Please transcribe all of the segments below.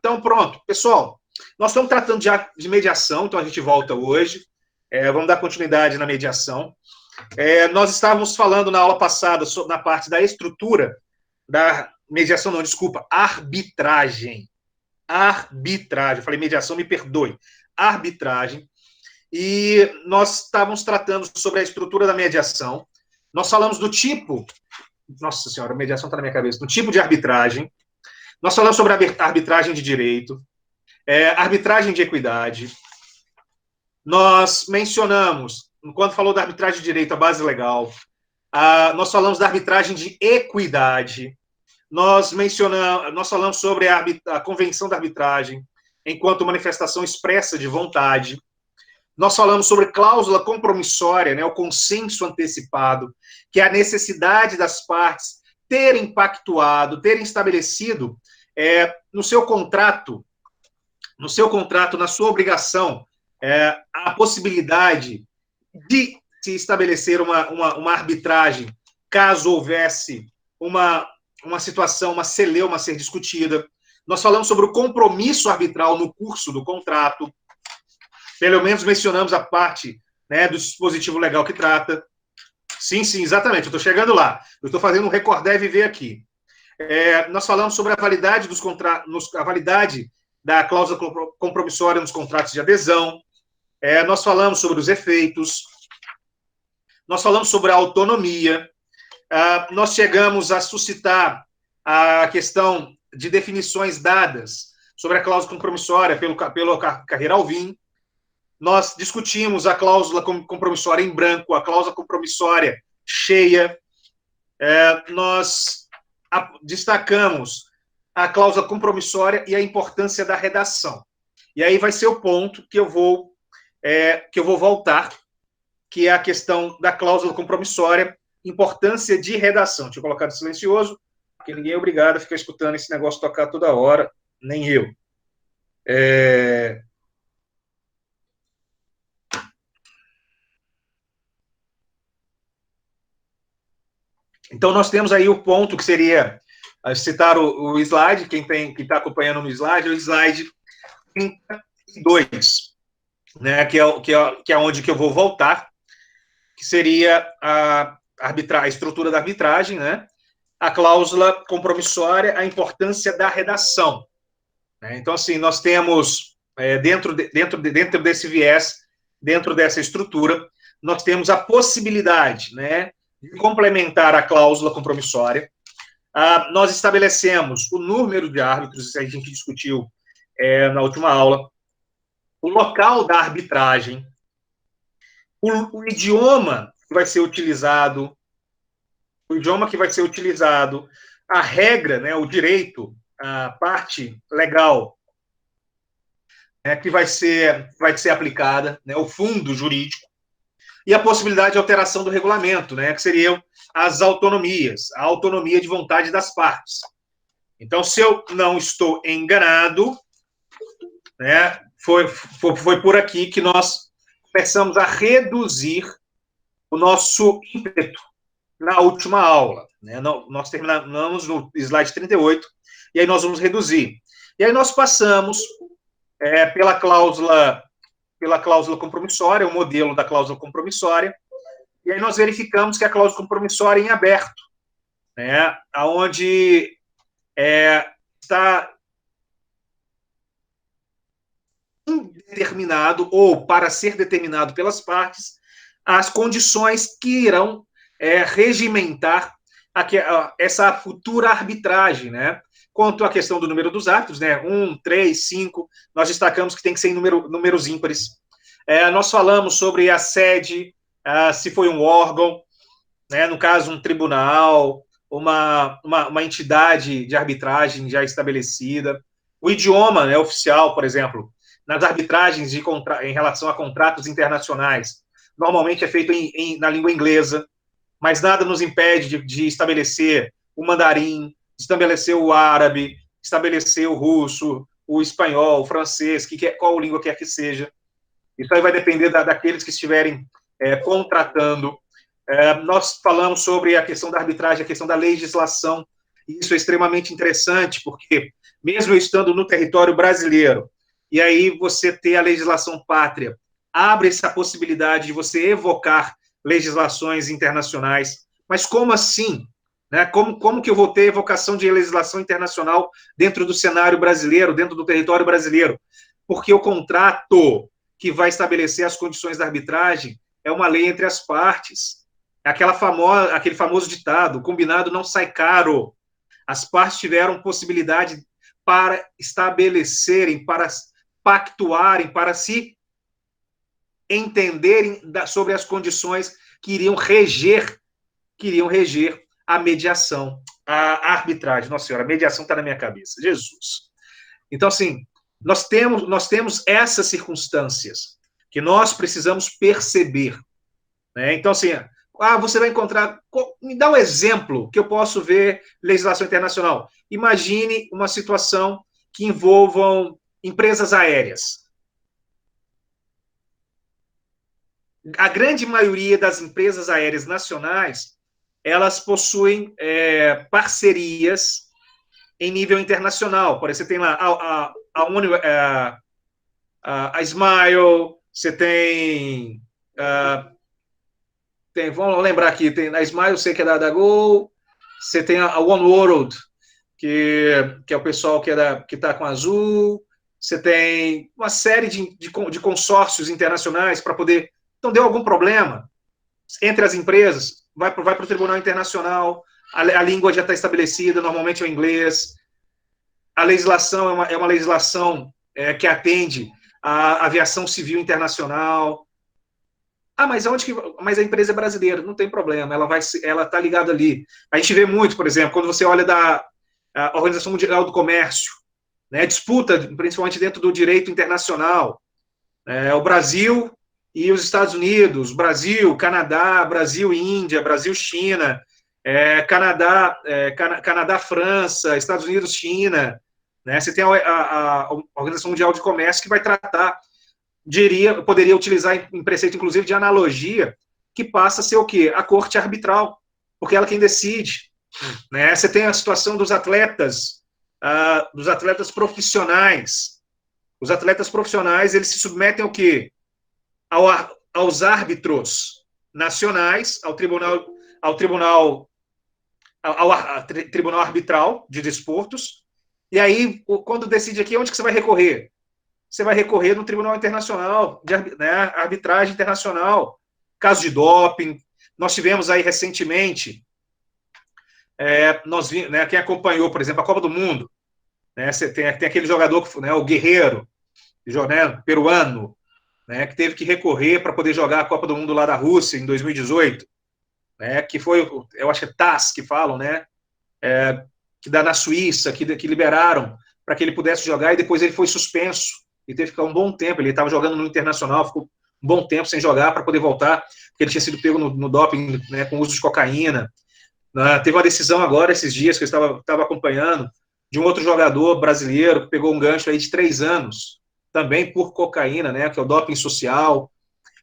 Então, pronto. Pessoal, nós estamos tratando de mediação, então a gente volta hoje. Vamos dar continuidade na mediação. Nós estávamos falando na aula passada, na parte da estrutura da mediação, não, desculpa, arbitragem. Arbitragem. Eu falei mediação, me perdoe. Arbitragem. E nós estávamos tratando sobre a estrutura da mediação. Nós falamos do tipo... Nossa senhora, a mediação está na minha cabeça. Do tipo de arbitragem. Nós falamos sobre a arbitragem de direito, arbitragem de equidade. Nós mencionamos, quando falou da arbitragem de direito, a base legal. Nós falamos da arbitragem de equidade. Nós falamos sobre a convenção da arbitragem enquanto manifestação expressa de vontade. Nós falamos sobre cláusula compromissória, né, o consenso antecipado, que é a necessidade das partes terem pactuado, terem estabelecido no seu contrato, na sua obrigação, a possibilidade de se estabelecer uma arbitragem, caso houvesse uma situação, uma celeuma a ser discutida. Nós falamos sobre o compromisso arbitral no curso do contrato. Pelo menos mencionamos a parte, né, do dispositivo legal que trata. Sim, exatamente, eu estou chegando lá. Eu estou fazendo um recordar e viver aqui. Nós falamos sobre a validade a validade da cláusula compromissória nos contratos de adesão. Nós falamos sobre os efeitos. Nós falamos sobre a autonomia. Nós chegamos a suscitar a questão de definições dadas sobre a cláusula compromissória pelo Carreira Alvim. Nós discutimos a cláusula compromissória em branco, a cláusula compromissória cheia. Nós destacamos a cláusula compromissória e a importância da redação. E aí vai ser o ponto que eu vou voltar, que é a questão da cláusula compromissória, importância de redação. Deixa eu colocar no silencioso, porque ninguém é obrigado a ficar escutando esse negócio tocar toda hora, nem eu. Então, nós temos aí o ponto que seria citar o slide, quem está acompanhando no slide, é o slide 32, né, que é onde que eu vou voltar, que seria a estrutura da arbitragem, né, a cláusula compromissória, a importância da redação. Né? Então, assim, nós temos, dentro desse viés, dentro dessa estrutura, nós temos a possibilidade, né, de complementar a cláusula compromissória. Nós estabelecemos o número de árbitros, isso a gente discutiu na última aula, o local da arbitragem, o idioma que vai ser utilizado, a regra, né, o direito, a parte legal, né, que vai ser aplicada, né, o fundo jurídico, e a possibilidade de alteração do regulamento, né, que seriam as autonomias, a autonomia de vontade das partes. Então, se eu não estou enganado, né, foi por aqui que nós começamos a reduzir o nosso ímpeto na última aula. Né? Nós terminamos no slide 38, e aí nós vamos reduzir. E aí nós passamos pela cláusula compromissória, o modelo da cláusula compromissória, e aí nós verificamos que a cláusula compromissória é em aberto, né, onde está indeterminado, ou para ser determinado pelas partes, as condições que irão regimentar essa futura arbitragem, né? Quanto à questão do número dos árbitros, né? 1, 3, 5, nós destacamos que tem que ser em números ímpares. Nós falamos sobre a sede, se foi um órgão, né? No caso, um tribunal, uma entidade de arbitragem já estabelecida. O idioma, né, oficial, por exemplo, nas arbitragens em relação a contratos internacionais, normalmente é feito na língua inglesa, mas nada nos impede de estabelecer o mandarim, estabelecer o árabe, estabelecer o russo, o espanhol, o francês, qual língua quer que seja. Isso aí vai depender daqueles que estiverem contratando. Nós falamos sobre a questão da arbitragem, a questão da legislação Isso é extremamente interessante, porque mesmo eu estando no território brasileiro, e aí você ter a legislação pátria, abre essa possibilidade de você evocar legislações internacionais. Mas como assim? Né? Como que eu vou ter evocação de legislação internacional dentro do cenário brasileiro, dentro do território brasileiro? Porque o contrato que vai estabelecer as condições da arbitragem é uma lei entre as partes. Aquele famoso ditado, combinado não sai caro. As partes tiveram possibilidade para estabelecerem, para pactuarem, para se entenderem sobre as condições que iriam reger a mediação, a arbitragem. Nossa Senhora, a mediação está na minha cabeça. Jesus. Então, assim, nós temos essas circunstâncias que nós precisamos perceber. Né? Então, assim, você vai encontrar... Me dá um exemplo que eu posso ver legislação internacional. Imagine uma situação que envolvam empresas aéreas. A grande maioria das empresas aéreas nacionais, elas possuem parcerias em nível internacional. Por exemplo, você tem lá a Smile, você tem... vamos lembrar aqui, tem a Smile, eu sei que é da Gol, você tem a One World, que é o pessoal que está com a Azul, você tem uma série de consórcios internacionais para poder... Então, deu algum problema entre as empresas, vai para o Tribunal Internacional, a língua já está estabelecida, normalmente é o inglês, a legislação é uma legislação que atende a aviação civil internacional. Mas mas a empresa é brasileira, não tem problema, ela está ligada ali. A gente vê muito, por exemplo, quando você olha da Organização Mundial do Comércio, né, disputa, principalmente dentro do direito internacional, o Brasil e os Estados Unidos, Brasil, Canadá, Brasil, Índia, Brasil, China, Canadá, França, Estados Unidos, China, né? Você tem a Organização Mundial de Comércio que vai tratar, poderia utilizar em preceito, inclusive, de analogia, que passa a ser o quê? A corte arbitral, porque ela é quem decide. Né? Você tem a situação dos atletas profissionais. Os atletas profissionais, eles se submetem ao quê? Aos árbitros nacionais, ao tribunal arbitral de desportos, e aí, quando decide aqui, onde que você vai recorrer? Você vai recorrer no Tribunal Internacional, né, arbitragem internacional, caso de doping. Nós tivemos aí recentemente, né, quem acompanhou, por exemplo, a Copa do Mundo, né, tem aquele jogador, né, o Guerreiro, né, peruano, né, que teve que recorrer para poder jogar a Copa do Mundo lá da Rússia, em 2018, né, que foi, eu acho que é TAS que falam, né, que dá na Suíça, que liberaram para que ele pudesse jogar, e depois ele foi suspenso, e teve que ficar um bom tempo, ele estava jogando no Internacional, ficou um bom tempo sem jogar para poder voltar, porque ele tinha sido pego no doping, né, com uso de cocaína. Teve uma decisão agora, esses dias, que eu estava acompanhando, de um outro jogador brasileiro que pegou um gancho aí de 3 anos, também por cocaína, né, que é o doping social.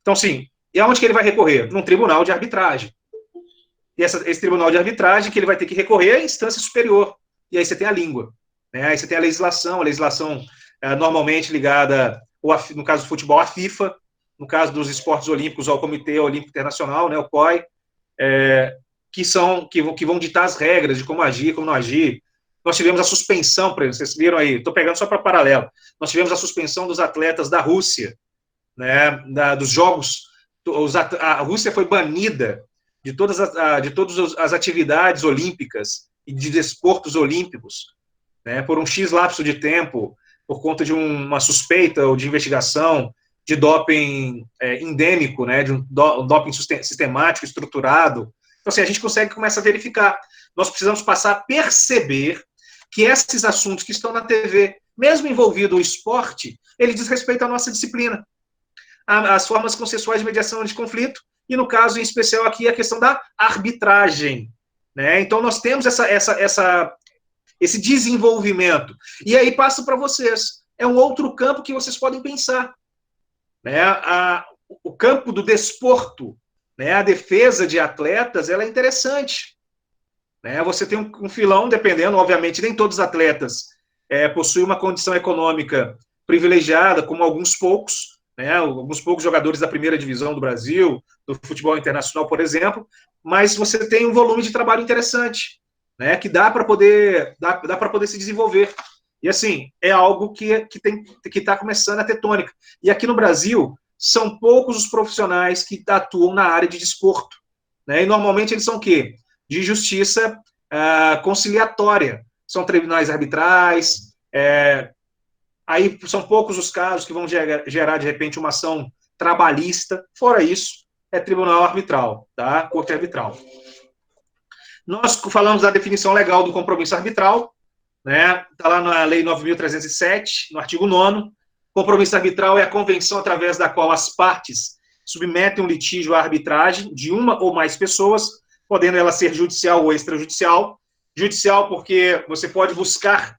Então, sim, e aonde que ele vai recorrer? Num tribunal de arbitragem. E esse tribunal de arbitragem que ele vai ter que recorrer à instância superior. E aí você tem a língua. Né? Aí você tem a legislação normalmente ligada, no caso do futebol, à FIFA, no caso dos esportes olímpicos, ao Comitê Olímpico Internacional, né, o COI, que vão ditar as regras de como agir, como não agir. Nós tivemos a suspensão, por exemplo, vocês viram aí, estou pegando só para paralelo, nós tivemos a suspensão dos atletas da Rússia, né, dos jogos, a Rússia foi banida de todas as atividades olímpicas e de desportos olímpicos, né, por um X lapso de tempo, por conta de uma suspeita ou de investigação de doping endêmico, né, de um doping sistemático, estruturado. Então, assim, a gente começa a verificar. Nós precisamos passar a perceber que esses assuntos que estão na TV, mesmo envolvido o esporte, ele diz respeito à nossa disciplina, as formas consensuais de mediação de conflito, e no caso em especial aqui a questão da arbitragem. Né? Então, nós temos esse desenvolvimento. E aí passo para vocês. É um outro campo que vocês podem pensar. Né? O campo do desporto, né? A defesa de atletas, ela é interessante. né? Você tem um filão, dependendo, obviamente, nem todos os atletas possuem uma condição econômica privilegiada, como alguns poucos, né? Alguns poucos jogadores da primeira divisão do Brasil, do futebol internacional, por exemplo, mas você tem um volume de trabalho interessante, né? Que dá para poder se desenvolver. E assim, é algo que está começando a ter tônica. E aqui no Brasil, são poucos os profissionais que atuam na área de desporto, né? E normalmente eles são o quê? De justiça conciliatória. São tribunais arbitrais, aí são poucos os casos que vão gerar, de repente, uma ação trabalhista. Fora isso, é tribunal arbitral, tá? Corte arbitral. Nós falamos da definição legal do compromisso arbitral, né? Está lá na Lei 9.307, no artigo 9º. Compromisso arbitral é a convenção através da qual as partes submetem um litígio à arbitragem de uma ou mais pessoas, podendo ela ser judicial ou extrajudicial. Judicial porque você pode buscar,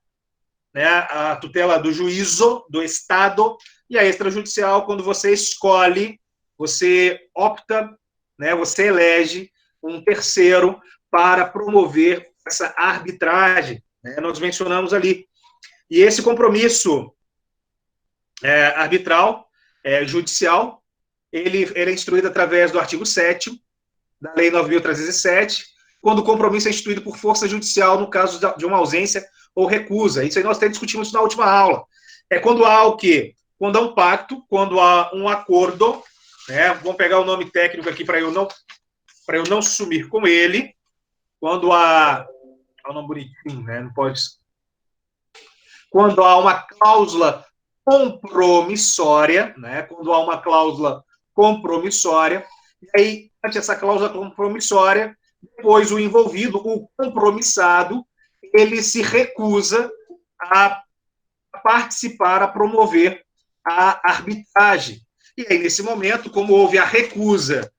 né, a tutela do juízo do Estado, e a extrajudicial quando você escolhe, você opta, né, você elege um terceiro para promover essa arbitragem, né? Nós mencionamos ali. E esse compromisso arbitral, judicial, ele é instruído através do artigo 7º da Lei 9.307, quando o compromisso é instituído por força judicial no caso de uma ausência ou recusa. Isso aí nós até discutimos na última aula. É quando há o quê? Quando há um pacto, quando há um acordo, né? Vamos pegar o nome técnico aqui para eu não sumir com ele. Quando há... É um nome bonitinho, né? Não pode... Quando há uma cláusula compromissória, né? Quando há uma cláusula compromissória, e aí, ante essa cláusula compromissória, depois o envolvido, o compromissado, ele se recusa a participar, a promover a arbitragem. E aí, nesse momento, como houve a recusa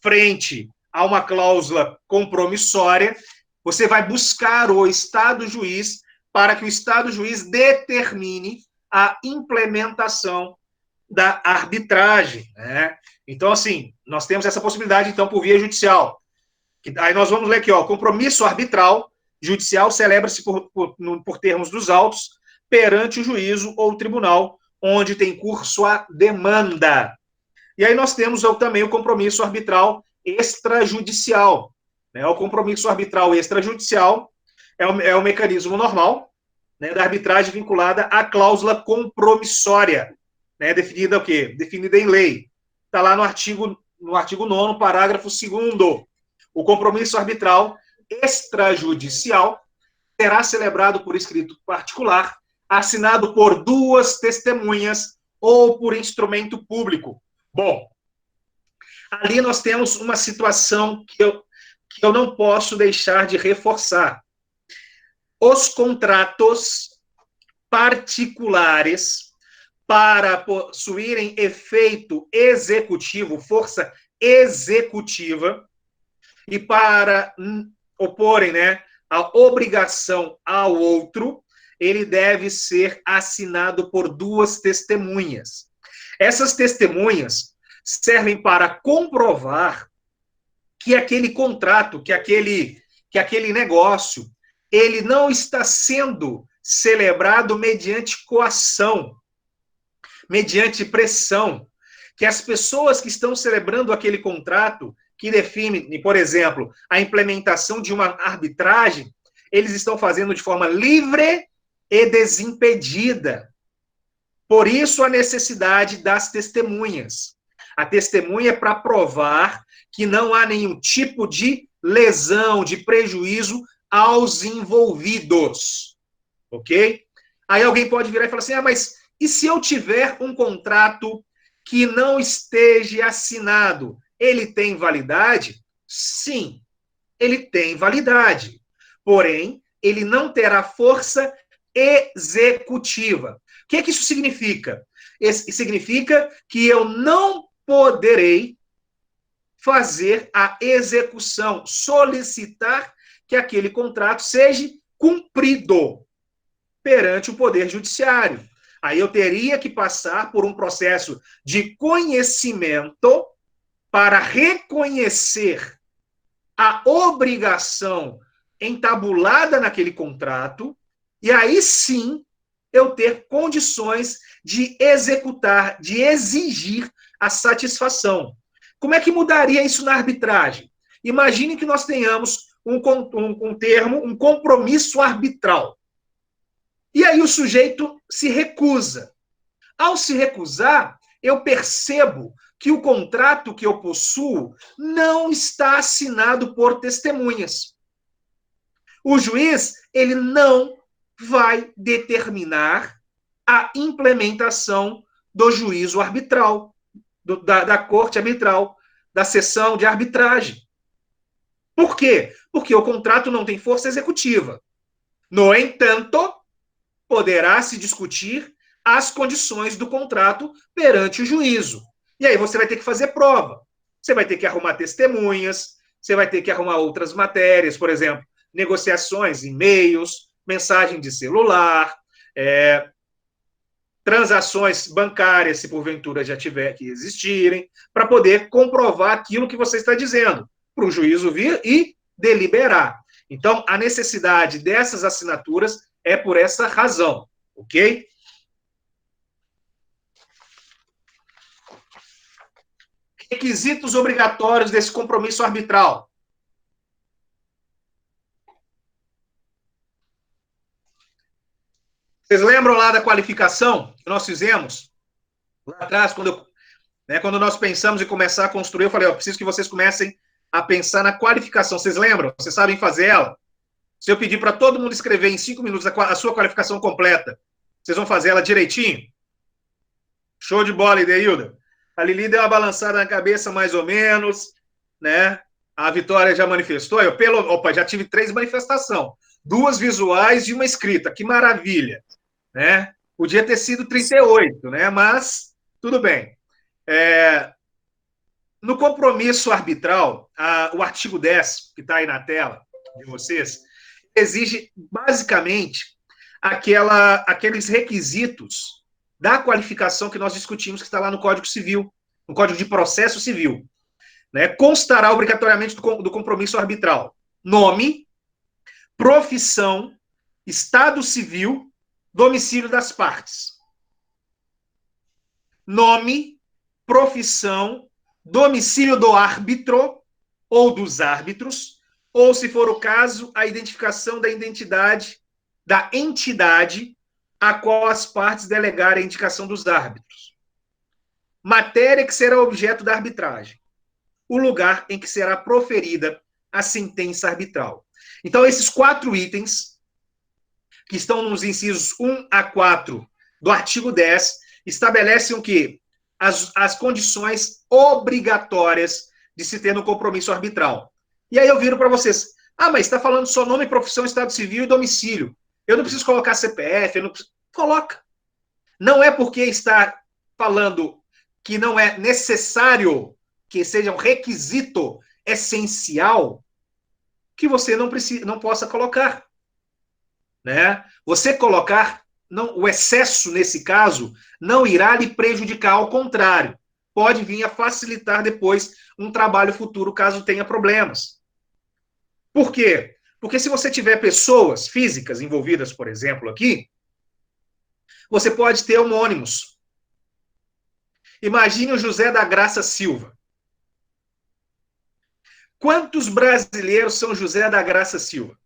frente a uma cláusula compromissória, você vai buscar o Estado juiz para que o Estado juiz determine a implementação da arbitragem, né? Então, assim, nós temos essa possibilidade, então, por via judicial. Aí nós vamos ler aqui, ó, compromisso arbitral judicial celebra-se por termos dos autos perante o juízo ou o tribunal onde tem curso a demanda. E aí nós temos também o compromisso arbitral extrajudicial, né? O compromisso arbitral extrajudicial é o mecanismo normal, né, da arbitragem vinculada à cláusula compromissória, né, definida o quê? Definida em lei. Está lá no artigo 9º, parágrafo 2º. O compromisso arbitral extrajudicial será celebrado por escrito particular, assinado por duas testemunhas ou por instrumento público. Bom, ali nós temos uma situação que eu não posso deixar de reforçar. Os contratos particulares, para possuírem efeito executivo, força executiva, e para oporem, né, a obrigação ao outro, ele deve ser assinado por duas testemunhas. Essas testemunhas servem para comprovar que aquele contrato, que aquele negócio, ele não está sendo celebrado mediante coação, mediante pressão, que as pessoas que estão celebrando aquele contrato, que define, por exemplo, a implementação de uma arbitragem, eles estão fazendo de forma livre e desimpedida. Por isso a necessidade das testemunhas. A testemunha é para provar que não há nenhum tipo de lesão, de prejuízo aos envolvidos. Ok? Aí alguém pode virar e falar assim, mas e se eu tiver um contrato que não esteja assinado, ele tem validade? Sim, ele tem validade. Porém, ele não terá força executiva. O que é que isso significa? Isso significa que eu não poderei fazer a execução, solicitar que aquele contrato seja cumprido perante o Poder Judiciário. Aí eu teria que passar por um processo de conhecimento para reconhecer a obrigação entabulada naquele contrato, e aí sim eu ter condições de executar, de exigir a satisfação. Como é que mudaria isso na arbitragem? Imagine que nós tenhamos um termo, um compromisso arbitral. E aí o sujeito se recusa. Ao se recusar, eu percebo que o contrato que eu possuo não está assinado por testemunhas. O juiz, ele não vai determinar a implementação do juízo arbitral, da corte arbitral, da sessão de arbitragem. Por quê? Porque o contrato não tem força executiva. No entanto, poderá se discutir as condições do contrato perante o juízo. E aí você vai ter que fazer prova. Você vai ter que arrumar testemunhas, você vai ter que arrumar outras matérias, por exemplo, negociações, e-mails, mensagem de celular, transações bancárias, se porventura já tiver que existirem, para poder comprovar aquilo que você está dizendo, para o juízo vir e deliberar. Então, a necessidade dessas assinaturas é por essa razão, ok? Requisitos obrigatórios desse compromisso arbitral. Vocês lembram lá da qualificação que nós fizemos? Lá atrás, quando nós pensamos em começar a construir, eu falei, eu preciso que vocês comecem a pensar na qualificação. Vocês lembram? Vocês sabem fazer ela? Se eu pedir para todo mundo escrever em 5 minutos a sua qualificação completa, vocês vão fazer ela direitinho? Show de bola, Ideilda. A Lili deu uma balançada na cabeça, mais ou menos, né? A Vitória já manifestou. Já tive 3 manifestações. 2 visuais e uma escrita. Que maravilha, né? Podia ter sido 38, né? Mas, tudo bem. No compromisso arbitral, o artigo 10, que está aí na tela de vocês, exige, basicamente, aqueles requisitos da qualificação que nós discutimos, que está lá no Código Civil, no Código de Processo Civil. Né? Constará obrigatoriamente do compromisso arbitral nome, profissão, estado civil, domicílio das partes. Nome, profissão, domicílio do árbitro ou dos árbitros, ou, se for o caso, a identificação da identidade, da entidade a qual as partes delegarem a indicação dos árbitros. Matéria que será objeto da arbitragem. O lugar em que será proferida a sentença arbitral. Então, esses 4 itens, que estão nos incisos 1 a 4 do artigo 10, estabelecem o quê? As condições obrigatórias de se ter no compromisso arbitral. E aí eu viro para vocês, mas está falando só nome, profissão, estado civil e domicílio. Eu não preciso colocar CPF, eu não preciso... Coloca. Não é porque está falando que não é necessário que seja um requisito essencial que você não possa colocar. Né? Você colocar, o excesso, nesse caso, não irá lhe prejudicar, ao contrário, pode vir a facilitar depois um trabalho futuro, caso tenha problemas. Por quê? Porque se você tiver pessoas físicas envolvidas, por exemplo, aqui, você pode ter homônimos. Imagine o José da Graça Silva. Quantos brasileiros são José da Graça Silva?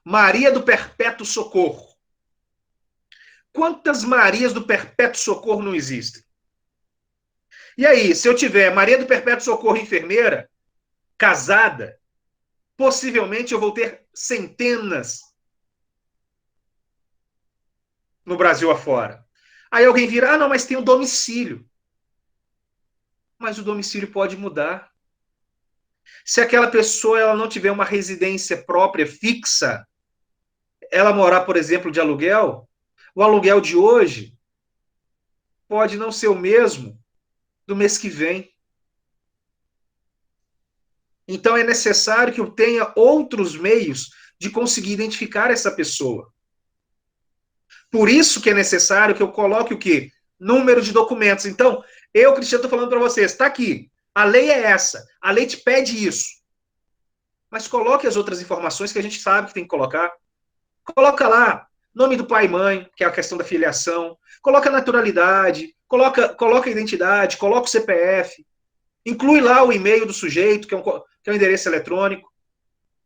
Maria do Perpétuo Socorro. Quantas Marias do Perpétuo Socorro não existem? E aí, se eu tiver Maria do Perpétuo Socorro enfermeira, casada, possivelmente eu vou ter centenas no Brasil afora. Aí alguém vira, não, mas tem o domicílio. Mas o domicílio pode mudar. Se aquela pessoa ela não tiver uma residência própria, fixa, ela morar, por exemplo, de aluguel, o aluguel de hoje pode não ser o mesmo do mês que vem. Então é necessário que eu tenha outros meios de conseguir identificar essa pessoa. Por isso que é necessário que eu coloque o quê? Número de documentos. Então, Cristiano, estou falando para vocês, está aqui. A lei é essa. A lei te pede isso. mas coloque as outras informações que a gente sabe que tem que colocar. Coloca lá nome do pai e mãe, que é a questão da filiação, coloca a naturalidade, coloca a identidade, coloca o CPF, inclui lá o e-mail do sujeito, que é um endereço eletrônico.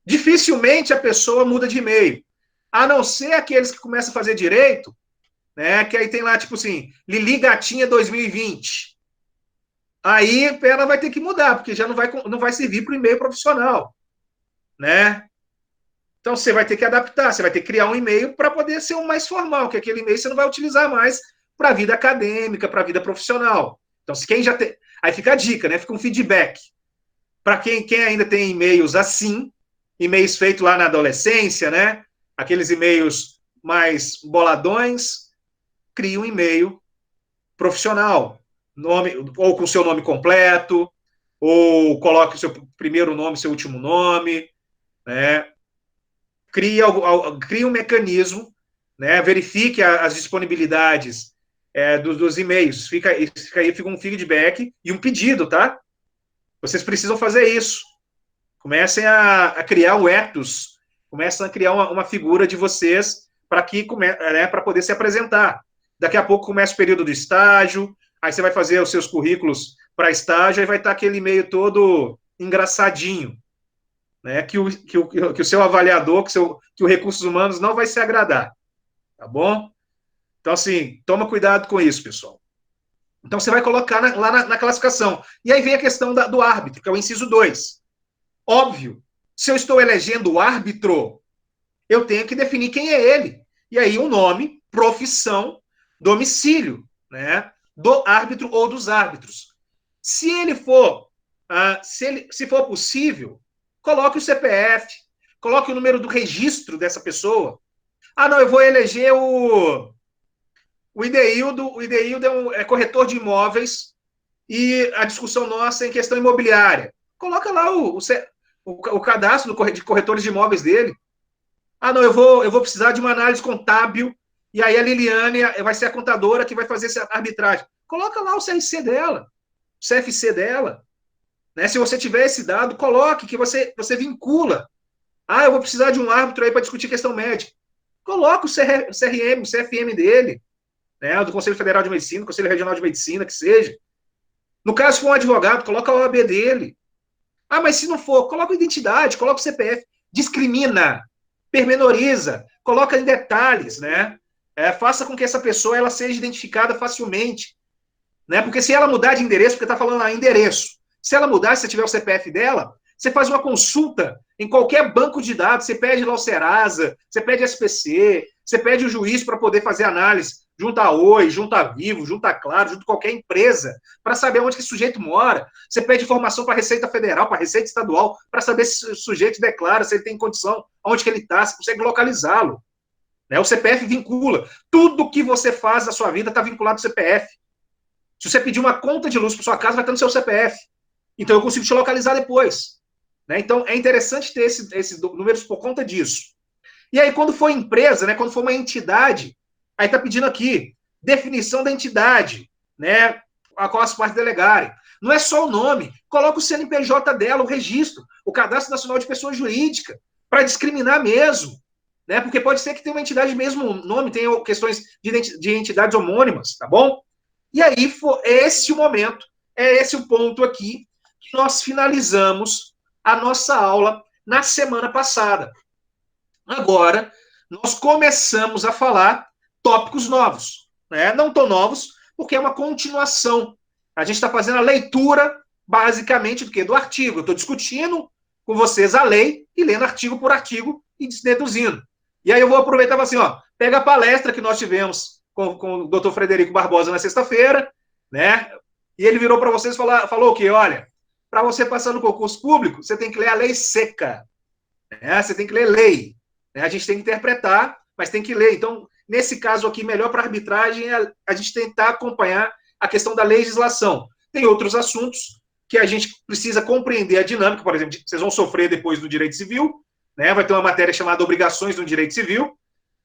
Dificilmente a pessoa muda de e-mail, a não ser aqueles que começam a fazer direito, né, que aí tem lá, tipo assim, Lili Gatinha 2020. Aí ela vai ter que mudar, porque já não vai servir para o e-mail profissional, né? Então você vai ter que adaptar, você vai ter que criar um e-mail para poder ser um mais formal, que aquele e-mail você não vai utilizar mais para a vida acadêmica, para a vida profissional. Então, se quem já tem. Aí fica a dica, né? Fica um feedback. Para quem ainda tem e-mails assim, e-mails feitos lá na adolescência, né? Aqueles e-mails mais boladões, cria um e-mail profissional, ou com seu nome completo, ou coloque o seu primeiro nome, seu último nome, né? Cria um mecanismo, né? Verifique as disponibilidades dos e-mails. Fica aí um feedback e um pedido, tá? Vocês precisam fazer isso. Comecem a criar o ethos, comecem a criar uma figura de vocês para poder se apresentar. Daqui a pouco começa o período do estágio, aí você vai fazer os seus currículos para estágio, aí vai estar aquele e-mail todo engraçadinho, né, que o seu avaliador, que o Recursos Humanos não vai se agradar, tá bom? Então, assim, toma cuidado com isso, pessoal. Então, você vai colocar lá na classificação. E aí vem a questão do árbitro, que é o inciso 2. Óbvio, se eu estou elegendo o árbitro, eu tenho que definir quem é ele. E aí, o nome, profissão, domicílio, né, do árbitro ou dos árbitros. Se ele for, se for possível, coloque o CPF, coloque o número do registro dessa pessoa. Ah, não, eu vou eleger o Ideildo. O Ideildo é corretor de imóveis e a discussão nossa é em questão imobiliária. Coloca lá o cadastro de corretores de imóveis dele. Ah, não, eu vou precisar de uma análise contábil e aí a Liliane vai ser a contadora que vai fazer essa arbitragem. Coloca lá o CRC dela, o CFC dela. Né? Se você tiver esse dado, coloque que você vincula. Ah, eu vou precisar de um árbitro aí para discutir questão médica. Coloca o CRM, o CFM dele, né? Do Conselho Federal de Medicina, Conselho Regional de Medicina, que seja. No caso, se for um advogado, coloca a OAB dele. Ah, mas se não for, coloca a identidade, coloca o CPF. Discrimina, pormenoriza, coloca em detalhes, né? Faça com que essa pessoa ela seja identificada facilmente. Né? Porque se ela mudar de endereço, porque está falando lá endereço, se ela mudar, se você tiver o CPF dela, você faz uma consulta em qualquer banco de dados, você pede lá o Serasa, você pede SPC, você pede o juiz para poder fazer análise, junto a Oi, junto a Vivo, junto a Claro, junto a qualquer empresa, para saber onde que esse sujeito mora. Você pede informação para a Receita Federal, para a Receita Estadual, para saber se o sujeito declara, se ele tem condição, onde que ele está, se consegue localizá-lo. Né? O CPF vincula. Tudo que você faz na sua vida está vinculado ao CPF. Se você pedir uma conta de luz para sua casa, vai estar no seu CPF. Então, eu consigo te localizar depois. Né? Então, é interessante ter esses números por conta disso. E aí, quando for empresa, né, quando for uma entidade, aí está pedindo aqui, definição da entidade, né, a qual as partes delegarem. Não é só o nome, coloca o CNPJ dela, o registro, o Cadastro Nacional de Pessoa Jurídica, para discriminar mesmo. Né? Porque pode ser que tenha uma entidade mesmo nome, tenha questões de entidades homônimas, tá bom? E aí, é esse o momento, é esse o ponto aqui que nós finalizamos a nossa aula na semana passada. Agora, nós começamos a falar tópicos novos. Né? Não tão novos, porque é uma continuação. A gente está fazendo a leitura, basicamente, do quê? Do artigo. Eu estou discutindo com vocês a lei e lendo artigo por artigo e deduzindo. E aí eu vou aproveitar e falar assim, ó, pega a palestra que nós tivemos com o doutor Frederico Barbosa na sexta-feira, né? E ele virou para vocês e falou que, olha, para você passar no concurso público, você tem que ler a lei seca. Né? Você tem que ler lei. Né? A gente tem que interpretar, mas tem que ler. Então, nesse caso aqui, melhor para arbitragem é a gente tentar acompanhar a questão da legislação. Tem outros assuntos que a gente precisa compreender a dinâmica, por exemplo, vocês vão sofrer depois do direito civil, né? Vai ter uma matéria chamada Obrigações do Direito Civil,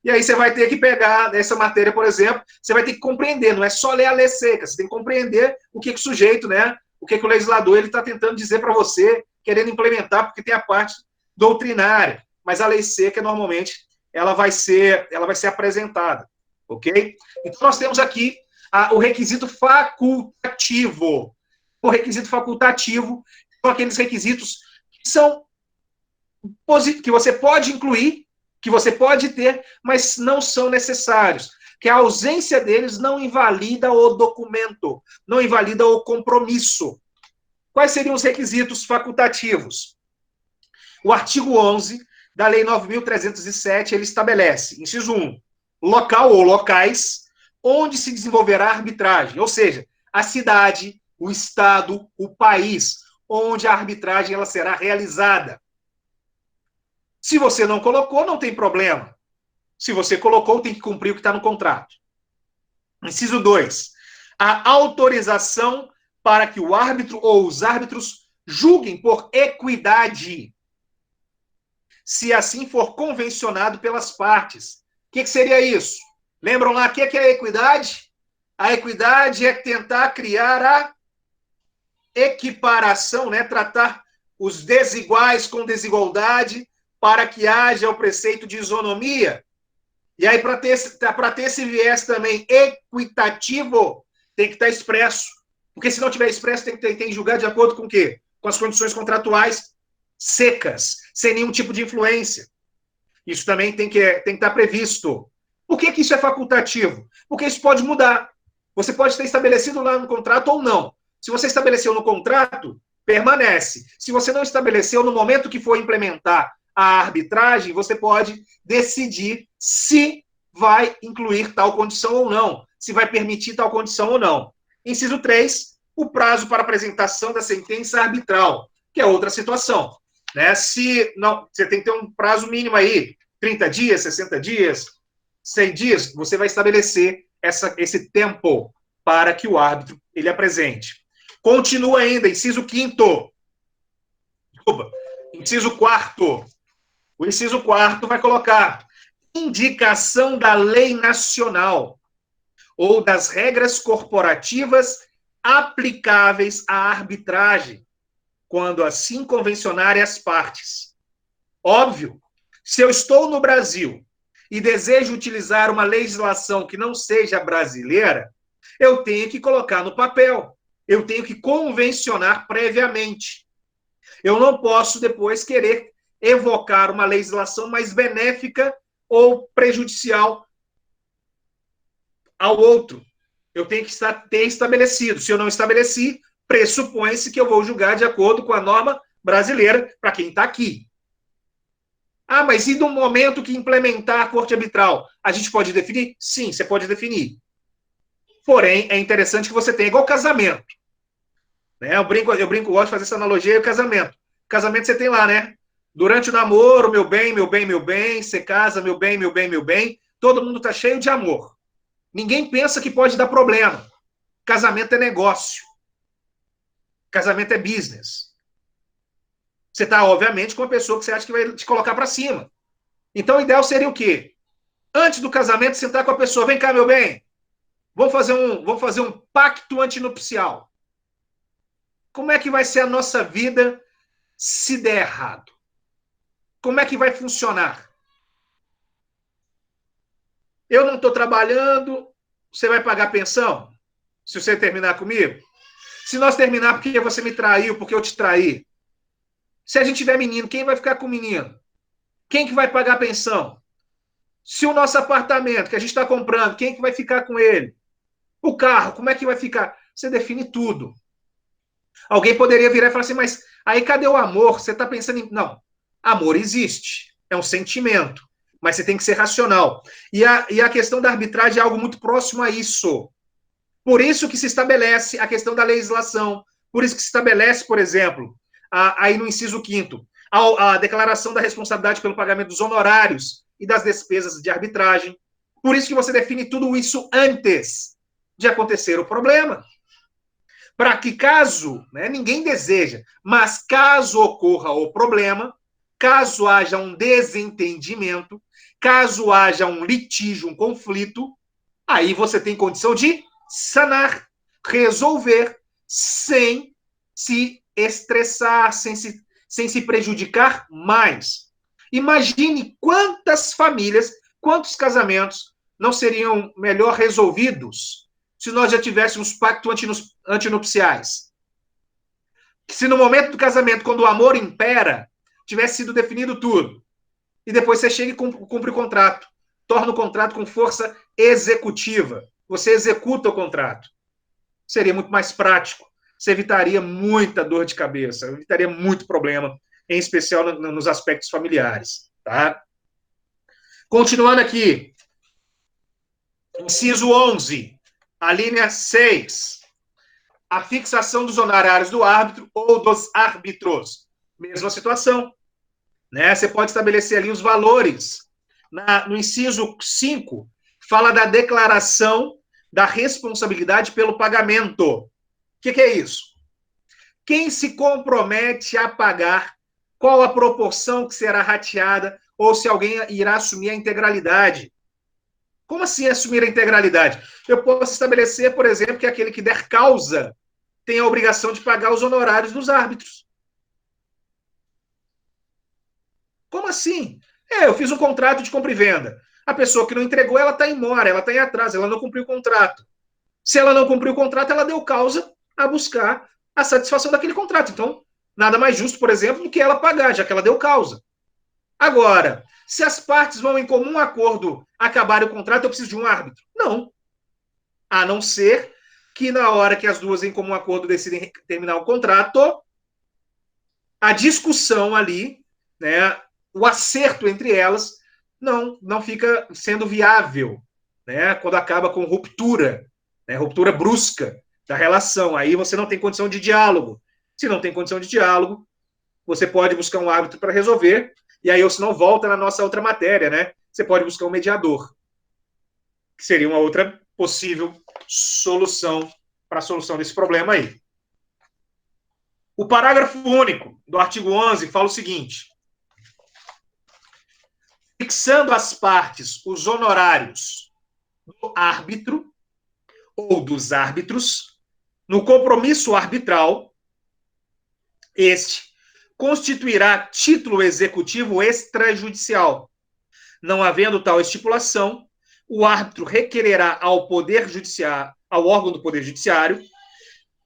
e aí você vai ter que pegar essa matéria, por exemplo, você vai ter que compreender, não é só ler a lei seca, você tem que compreender o que o sujeito, né, o que o legislador ele está tentando dizer para você, querendo implementar, porque tem a parte doutrinária, mas a lei seca, normalmente, ela vai ser apresentada, ok? Então, nós temos aqui o requisito facultativo. O requisito facultativo são aqueles requisitos que são que você pode incluir, que você pode ter, mas não são necessários. Que a ausência deles não invalida o documento, não invalida o compromisso. Quais seriam os requisitos facultativos? O artigo 11 da Lei 9.307, ele estabelece, inciso 1, local ou locais onde se desenvolverá a arbitragem, ou seja, a cidade, o estado, o país, onde a arbitragem ela será realizada. Se você não colocou, não tem problema. Se você colocou, tem que cumprir o que está no contrato. Inciso 2. A autorização para que o árbitro ou os árbitros julguem por equidade, se assim for convencionado pelas partes. O que seria isso? Lembram lá o que é a equidade? A equidade é tentar criar a equiparação, né? Tratar os desiguais com desigualdade para que haja o preceito de isonomia. E aí, para ter esse viés também equitativo, tem que estar expresso. Porque se não tiver expresso, tem que julgar de acordo com o quê? Com as condições contratuais secas, sem nenhum tipo de influência. Isso também tem que estar previsto. Por que isso é facultativo? Porque isso pode mudar. Você pode ter estabelecido lá no contrato ou não. Se você estabeleceu no contrato, permanece. Se você não estabeleceu, no momento que for implementar a arbitragem, você pode decidir se vai incluir tal condição ou não, se vai permitir tal condição ou não. Inciso 3, o prazo para apresentação da sentença arbitral, que é outra situação. Né? Se não, você tem que ter um prazo mínimo aí, 30 dias, 60 dias, 100 dias, você vai estabelecer esse tempo para que o árbitro ele apresente. Continua ainda, inciso 5º. Inciso 4º. O inciso 4º vai colocar indicação da lei nacional ou das regras corporativas aplicáveis à arbitragem, quando assim convencionarem as partes. Óbvio, se eu estou no Brasil e desejo utilizar uma legislação que não seja brasileira, eu tenho que colocar no papel, eu tenho que convencionar previamente. Eu não posso depois querer evocar uma legislação mais benéfica ou prejudicial ao outro. Eu tenho que ter estabelecido. Se eu não estabeleci, pressupõe-se que eu vou julgar de acordo com a norma brasileira para quem está aqui. Ah, mas e no momento que implementar a corte arbitral? A gente pode definir? Sim, você pode definir. Porém, é interessante que você tenha igual casamento. Né? Eu brinco, gosto de fazer essa analogia e o casamento. Casamento você tem lá, né? Durante o namoro, meu bem, meu bem, meu bem, você casa, meu bem, meu bem, meu bem, todo mundo está cheio de amor. Ninguém pensa que pode dar problema. Casamento é negócio. Casamento é business. Você está, obviamente, com uma pessoa que você acha que vai te colocar para cima. Então, o ideal seria o quê? Antes do casamento, sentar com a pessoa. Vem cá, meu bem. Vamos fazer um pacto antinupcial. Como é que vai ser a nossa vida se der errado? Como é que vai funcionar? Eu não estou trabalhando, você vai pagar pensão? Se você terminar comigo? Se nós terminar porque você me traiu, porque eu te traí? Se a gente tiver menino, quem vai ficar com o menino? Quem que vai pagar a pensão? Se o nosso apartamento que a gente está comprando, quem que vai ficar com ele? O carro, como é que vai ficar? Você define tudo. Alguém poderia virar e falar assim, mas aí cadê o amor? Você está pensando em... Não, amor existe, é um sentimento, mas você tem que ser racional. E a questão da arbitragem é algo muito próximo a isso. Por isso que se estabelece a questão da legislação, por isso que se estabelece, por exemplo, aí no inciso 5º, a declaração da responsabilidade pelo pagamento dos honorários e das despesas de arbitragem. Por isso que você define tudo isso antes de acontecer o problema. Para que caso, né, ninguém deseja, mas caso ocorra o problema, caso haja um desentendimento, caso haja um litígio, um conflito, aí você tem condição de sanar, resolver, sem se estressar, sem se sem se prejudicar mais. Imagine quantas famílias, quantos casamentos não seriam melhor resolvidos se nós já tivéssemos pacto antinupciais. Se no momento do casamento, quando o amor impera, tivesse sido definido tudo, e depois você chega e cumpre o contrato, torna o contrato com força executiva, você executa o contrato. Seria muito mais prático, você evitaria muita dor de cabeça, evitaria muito problema, em especial nos aspectos familiares. Tá? Continuando aqui, inciso 11, a linha 6, a fixação dos honorários do árbitro ou dos árbitros. Mesma situação. Né? Você pode estabelecer ali os valores. No inciso 5, fala da declaração da responsabilidade pelo pagamento. O que é isso? Quem se compromete a pagar, qual a proporção que será rateada, ou se alguém irá assumir a integralidade. Como assim assumir a integralidade? Eu posso estabelecer, por exemplo, que aquele que der causa tem a obrigação de pagar os honorários dos árbitros. Como assim? Eu fiz um contrato de compra e venda. A pessoa que não entregou, ela está em mora, ela está em atraso, ela não cumpriu o contrato. Se ela não cumpriu o contrato, ela deu causa a buscar a satisfação daquele contrato. Então, nada mais justo, por exemplo, do que ela pagar, já que ela deu causa. Agora, se as partes vão em comum acordo acabarem o contrato, eu preciso de um árbitro? Não. A não ser que na hora que as duas em comum acordo decidem terminar o contrato, a discussão ali, né, o acerto entre elas não fica sendo viável, né, quando acaba com ruptura, né, ruptura brusca da relação. Aí você não tem condição de diálogo. Se não tem condição de diálogo, você pode buscar um árbitro para resolver, e aí, ou se não, volta na nossa outra matéria, né? Você pode buscar um mediador, que seria uma outra possível solução para a solução desse problema aí. O parágrafo único do artigo 11 fala o seguinte: fixando as partes os honorários do árbitro ou dos árbitros no compromisso arbitral, este constituirá título executivo extrajudicial. Não havendo tal estipulação, o árbitro requererá ao Poder Judiciário, ao órgão do Poder Judiciário,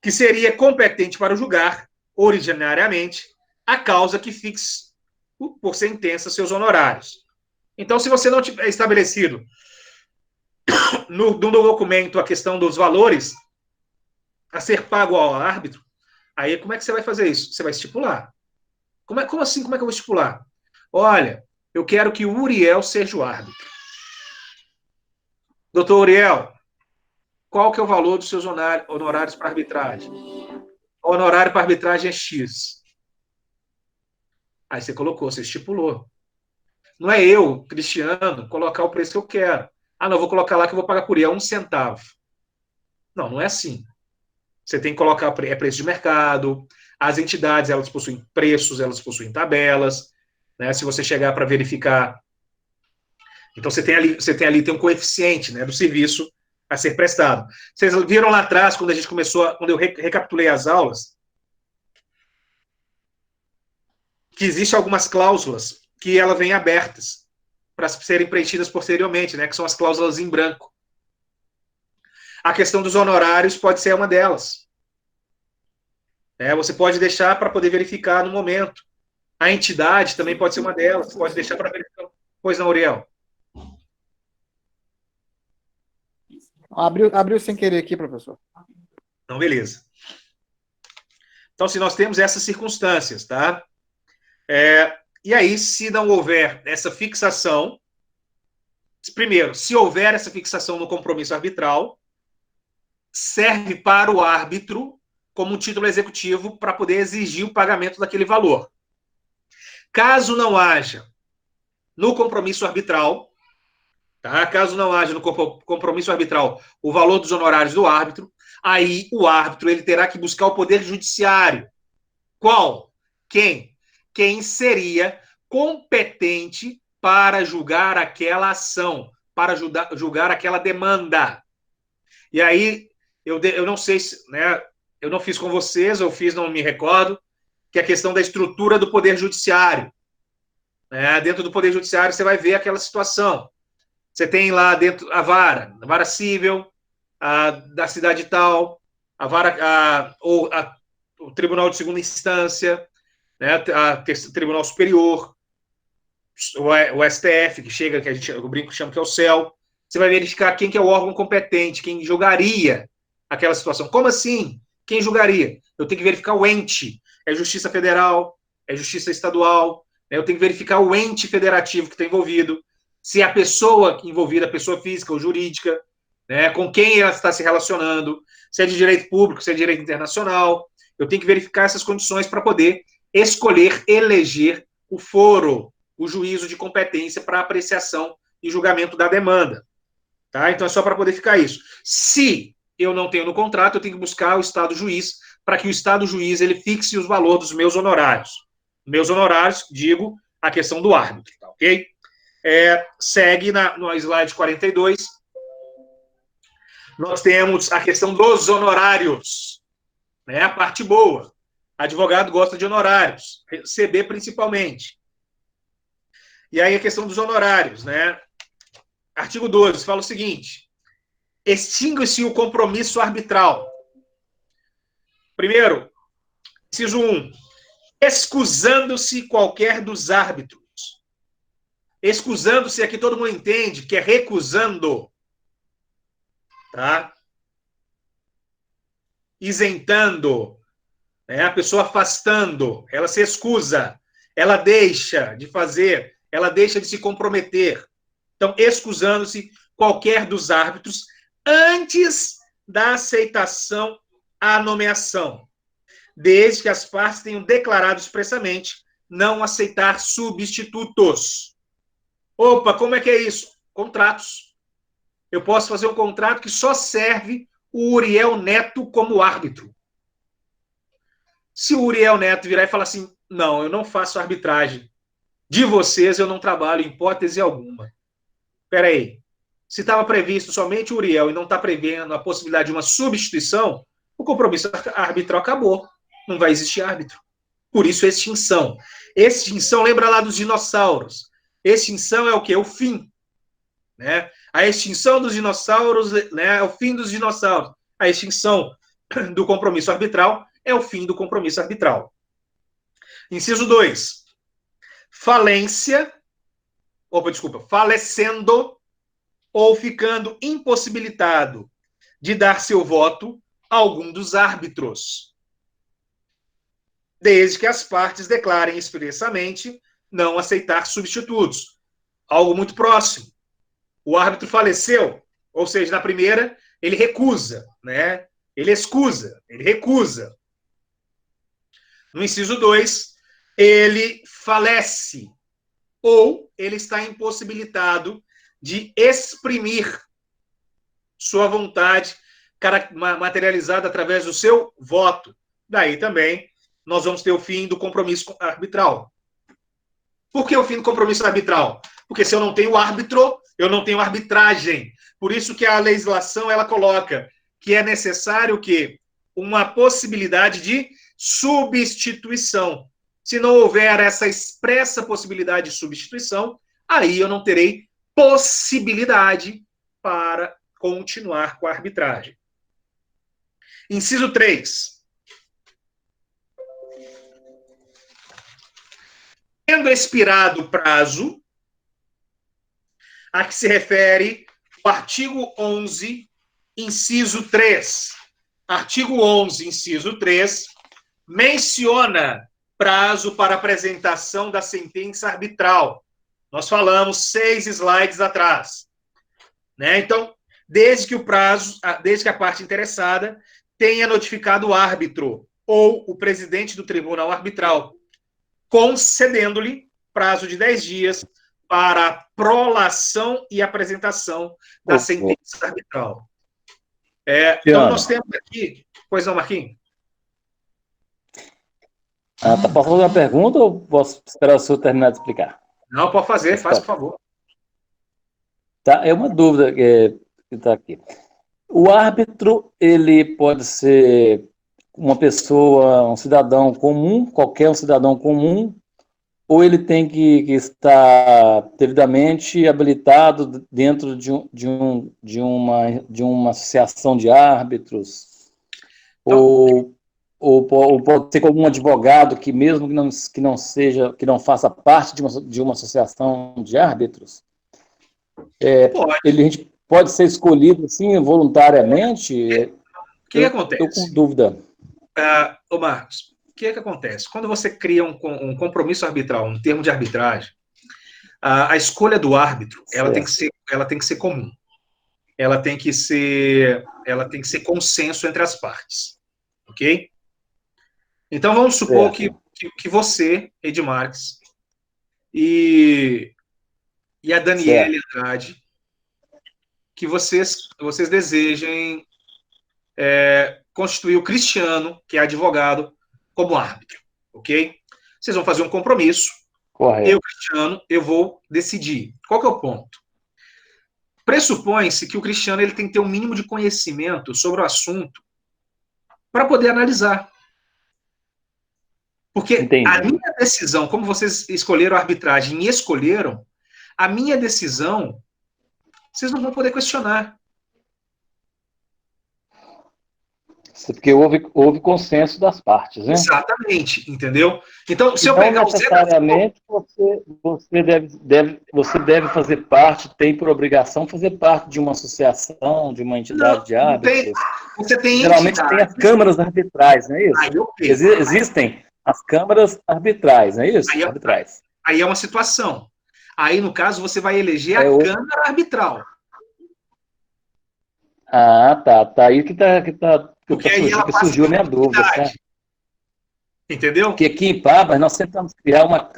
que seria competente para julgar, originariamente, a causa que fixe por sentença seus honorários. Então, se você não tiver estabelecido no documento a questão dos valores a ser pago ao árbitro, aí como é que você vai fazer isso? Você vai estipular. Como assim? Como é que eu vou estipular? Olha, eu quero que o Uriel seja o árbitro. Doutor Uriel, qual que é o valor dos seus honorários para arbitragem? O honorário para arbitragem é X. Aí você colocou, você estipulou. Não é eu, Cristiano, colocar o preço que eu quero. Ah, não, vou colocar lá que eu vou pagar por Uriel 1 centavo. Não, não é assim. Você tem que colocar preço de mercado. As entidades, elas possuem preços, elas possuem tabelas. Né? Se você chegar para verificar... Então, você tem ali tem um coeficiente, né, do serviço a ser prestado. Vocês viram lá atrás, quando a gente começou, quando eu recapitulei as aulas, que existem algumas cláusulas que elas vêm abertas para serem preenchidas posteriormente, né, que são as cláusulas em branco. A questão dos honorários pode ser uma delas. Você pode deixar para poder verificar no momento. A entidade também pode ser uma delas. Você pode deixar para verificar. Pois não, Uriel? Abriu sem querer aqui, professor. Então, beleza. Então, se nós temos essas circunstâncias, tá? E aí, se não houver essa fixação, primeiro, se houver essa fixação no compromisso arbitral, serve para o árbitro como um título executivo para poder exigir o pagamento daquele valor. Caso não haja no compromisso arbitral, tá? Caso não haja no compromisso arbitral o valor dos honorários do árbitro, aí o árbitro ele terá que buscar o Poder Judiciário. Qual? Quem? Quem seria competente para julgar aquela ação, para julgar aquela demanda. E aí, eu não sei se, né, eu não fiz com vocês, eu fiz, não me recordo, que é a questão da estrutura do Poder Judiciário. Dentro do Poder Judiciário, você vai ver aquela situação. Você tem lá dentro a vara civil, da cidade tal, o Tribunal de Segunda Instância, né, Tribunal Superior, o STF, que chega, que eu brinco que chama que é o CEL. Você vai verificar quem que é o órgão competente, quem julgaria aquela situação. Como assim? Quem julgaria? Eu tenho que verificar o ente. É Justiça Federal, é Justiça Estadual, né? Eu tenho que verificar o ente federativo que está envolvido, se a pessoa envolvida, a pessoa física ou jurídica, né, com quem ela está se relacionando, se é de direito público, se é de direito internacional. Eu tenho que verificar essas condições para poder escolher, eleger o foro, o juízo de competência para apreciação e julgamento da demanda. Tá? Então é só para poder ficar isso. Se eu não tenho no contrato, eu tenho que buscar o Estado juiz para que o Estado juiz ele fixe os valores dos meus honorários. Meus honorários, digo, a questão do árbitro, tá, ok? Segue no slide 42. Nós temos a questão dos honorários, né? A parte boa. Advogado gosta de honorários, CB principalmente. E aí a questão dos honorários, né? Artigo 12 fala o seguinte: extingue-se o compromisso arbitral. Primeiro, inciso 1, excusando-se qualquer dos árbitros. Excusando-se aqui todo mundo entende que é recusando, tá? Isentando, né? A pessoa afastando, ela se excusa, ela deixa de fazer, ela deixa de se comprometer. Então, excusando-se qualquer dos árbitros antes da aceitação à nomeação, desde que as partes tenham declarado expressamente não aceitar substitutos. Opa, como é que é isso? Contratos. Eu posso fazer um contrato que só serve o Uriel Neto como árbitro. Se o Uriel Neto virar e falar assim, não, eu não faço arbitragem de vocês, eu não trabalho em hipótese alguma. Espera aí. Se estava previsto somente o Uriel e não está prevendo a possibilidade de uma substituição, o compromisso arbitral acabou. Não vai existir árbitro. Por isso, extinção. Extinção, lembra lá dos dinossauros. Extinção é o quê? O fim. Né? A extinção dos dinossauros, né, é o fim dos dinossauros. A extinção do compromisso arbitral é o fim do compromisso arbitral. Inciso 2. Falecendo ou ficando impossibilitado de dar seu voto a algum dos árbitros, desde que as partes declarem expressamente não aceitar substitutos. Algo muito próximo. O árbitro faleceu, ou seja, na primeira, ele recusa, né? Ele excusa, ele recusa. No inciso 2, ele falece, ou ele está impossibilitado de exprimir sua vontade materializada através do seu voto. Daí também nós vamos ter o fim do compromisso arbitral. Por que o fim do compromisso arbitral? Porque se eu não tenho árbitro, eu não tenho arbitragem. Por isso que a legislação ela coloca que é necessário que uma possibilidade de substituição. Se não houver essa expressa possibilidade de substituição, aí eu não terei possibilidade para continuar com a arbitragem. Inciso 3. Tendo expirado o prazo a que se refere o artigo 11, inciso 3. Artigo 11, inciso 3, menciona prazo para apresentação da sentença arbitral. Nós falamos 6 slides atrás. Né? Então, desde que a parte interessada tenha notificado o árbitro ou o presidente do tribunal arbitral, concedendo-lhe prazo de 10 dias para a prolação e apresentação da sentença arbitral. Então, nós temos aqui... Pois não, Marquinhos? Posso fazer uma pergunta ou posso esperar o senhor terminar de explicar? Não, pode fazer, faz, por favor. Tá, é uma dúvida que está aqui. O árbitro, ele pode ser uma pessoa, um cidadão comum, qualquer um cidadão comum, ou ele tem que estar devidamente habilitado dentro de uma associação de árbitros, Então, ou pode ser com algum advogado que mesmo que não faça parte de uma associação de árbitros, pode. a gente pode ser escolhido assim voluntariamente. O que Estou com acontece? dúvida. Ô Marcos, o que acontece? Quando você cria um compromisso arbitral, um termo de arbitragem, a escolha do árbitro, ela tem que ser comum. Ela tem que ser consenso entre as partes, ok? Então vamos supor que você, Edmarques, e a Daniele Andrade, que vocês desejem constituir o Cristiano, que é advogado, como árbitro, ok? Vocês vão fazer um compromisso. Correto. Eu, Cristiano, eu vou decidir. Qual que é o ponto? Pressupõe-se que o Cristiano ele tem que ter um mínimo de conhecimento sobre o assunto para poder analisar. Porque Entendi. a minha decisão, como vocês escolheram a arbitragem e escolheram, a minha decisão, vocês não vão poder questionar. Porque houve consenso das partes, né? Exatamente, entendeu? Então, se eu Não pegar necessariamente você deve fazer parte, tem por obrigação fazer parte de uma associação, de uma entidade de árbitros. Você tem geralmente tem as câmaras arbitrais, não é isso? Existem as câmaras arbitrais, não é isso? Aí é uma situação. Aí, no caso, você vai eleger a câmara arbitral. Ah, tá. Aí que surgiu a minha dúvida, tá? Entendeu? Porque aqui em Pabas nós tentamos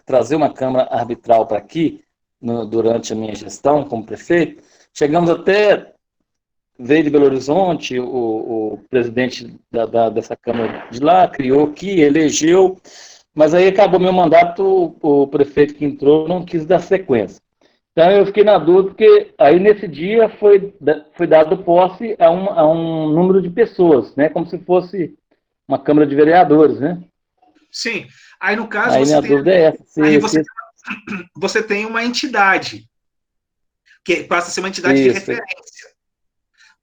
trazer uma câmara arbitral para aqui, durante a minha gestão como prefeito. Chegamos até, veio de Belo Horizonte, o presidente dessa câmara de lá, criou aqui, elegeu, mas aí acabou meu mandato, o prefeito que entrou não quis dar sequência. Então eu fiquei na dúvida, porque aí nesse dia foi dado posse a um número de pessoas, né? Como se fosse uma Câmara de Vereadores, né? Sim. Aí no caso aí dúvida é essa. Aí você tem uma entidade, que passa a ser uma entidade de referência.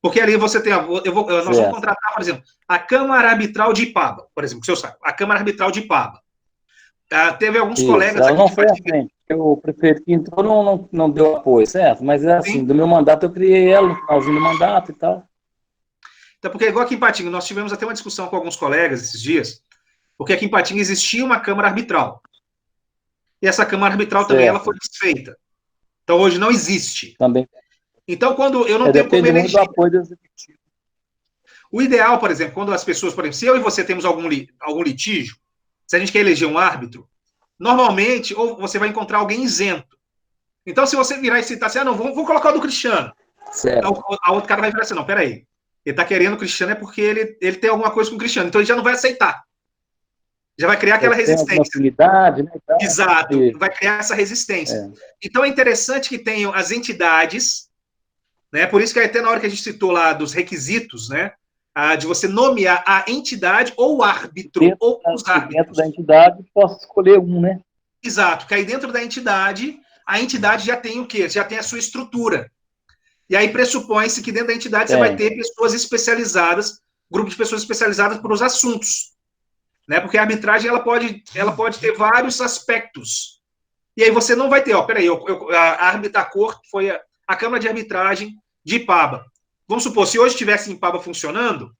Porque ali você tem. Nós vamos contratar, por exemplo, a Câmara Arbitral de Ipaba, por exemplo, que o senhor sabe, a Câmara Arbitral de Ipaba. Teve alguns colegas aqui. Não foi à frente. O prefeito que entrou não deu apoio, certo? Mas é assim, do meu mandato eu criei ela no finalzinho do mandato e tal. Então, porque igual aqui em Patinga, nós tivemos até uma discussão com alguns colegas esses dias, porque aqui em Patinga existia uma Câmara Arbitral. E essa Câmara Arbitral também ela foi desfeita. Então, hoje não existe. Também. Então, quando eu não tenho como eleger... Depende muito do apoio do executivo. O ideal, por exemplo, quando as pessoas, por exemplo, se eu e você temos algum litígio, se a gente quer eleger um árbitro, normalmente, ou você vai encontrar alguém isento. Então, se você virar e citar assim, não, vamos colocar o do Cristiano. Certo. A outro cara vai virar assim, não, peraí. Ele tá querendo o Cristiano é porque ele tem alguma coisa com o Cristiano. Então, ele já não vai aceitar. Já vai criar aquela resistência. Afinidade, né? Exato. Vai criar essa resistência. Então, é interessante que tenham as entidades, né? Por isso que até na hora que a gente citou lá dos requisitos, né? De você nomear a entidade ou o árbitro, ou os árbitros. Dentro da entidade, posso escolher um, né? Exato, que aí dentro da entidade, a entidade já tem o quê? Já tem a sua estrutura. E aí pressupõe-se que dentro da entidade você vai ter pessoas especializadas, grupo de pessoas especializadas para os assuntos. Né? Porque a arbitragem ela pode ter vários aspectos. E aí você não vai ter, peraí, a corte foi a Câmara de Arbitragem de Ipaba. Vamos supor, se hoje tivesse em Ipaba funcionando,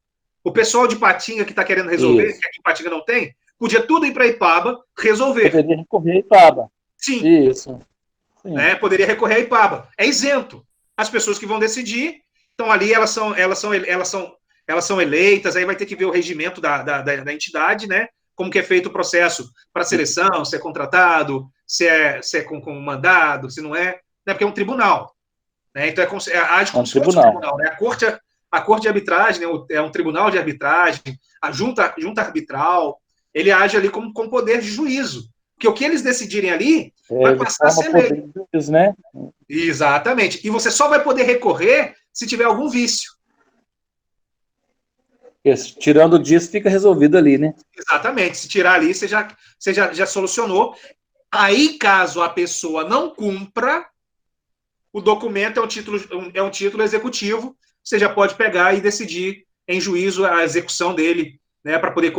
o pessoal de Patinga que está querendo resolver, que aqui em Patinga não tem, podia tudo ir para Ipaba resolver. Poderia recorrer a Ipaba. Sim. Isso. Sim. Poderia recorrer a Ipaba. É isento. As pessoas que vão decidir, então ali elas são eleitas, aí vai ter que ver o regimento da entidade, né? Como que é feito o processo para seleção, se é contratado, se é com mandado, se não é, né? Porque é um tribunal. Né? Então age como se fosse um tribunal. Né? A corte de arbitragem, né? É um tribunal de arbitragem, a junta arbitral, ele age ali com poder de juízo. Porque o que eles decidirem ali vai passar a ser lei. Né? Exatamente. E você só vai poder recorrer se tiver algum vício. Tirando disso, fica resolvido ali, né? Exatamente. Se tirar ali, você já solucionou. Aí, caso a pessoa não cumpra, o documento é um título executivo, você já pode pegar e decidir em juízo a execução dele, né, para poder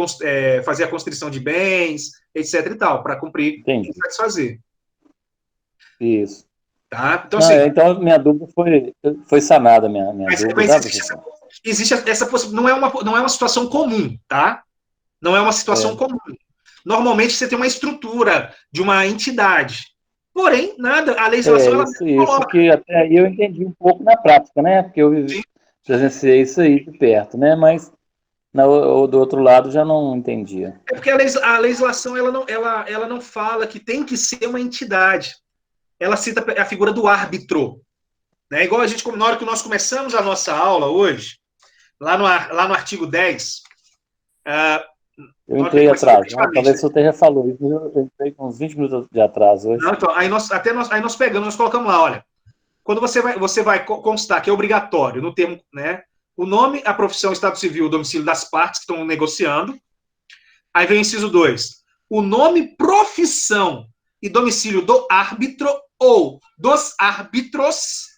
fazer a constrição de bens, etc. e tal, para cumprir e satisfazer. Isso. Tá? Então, Não, assim, então, minha dúvida foi sanada, minha dúvida. mas Tá, existe essa possibilidade, não é uma situação comum, tá? Não é uma situação comum. Normalmente você tem uma estrutura de uma entidade. Porém, nada, a legislação ela isso coloca. que até aí eu entendi um pouco na prática, né? Porque eu presenciei isso aí de perto, né? Mas do outro lado já não entendia. É porque a legislação ela não fala que tem que ser uma entidade. Ela cita a figura do árbitro. Né? Igual na hora que nós começamos a nossa aula hoje, lá no artigo 10, eu entrei atrás, né? Talvez você até já falou isso, eu entrei com uns 20 minutos de atraso hoje. Não, então, aí nós pegamos, nós colocamos lá, olha, quando você vai constar que é obrigatório no termo, né, o nome, a profissão, o estado civil, o domicílio das partes que estão negociando. Aí vem o inciso 2. O nome, profissão e domicílio do árbitro ou dos árbitros.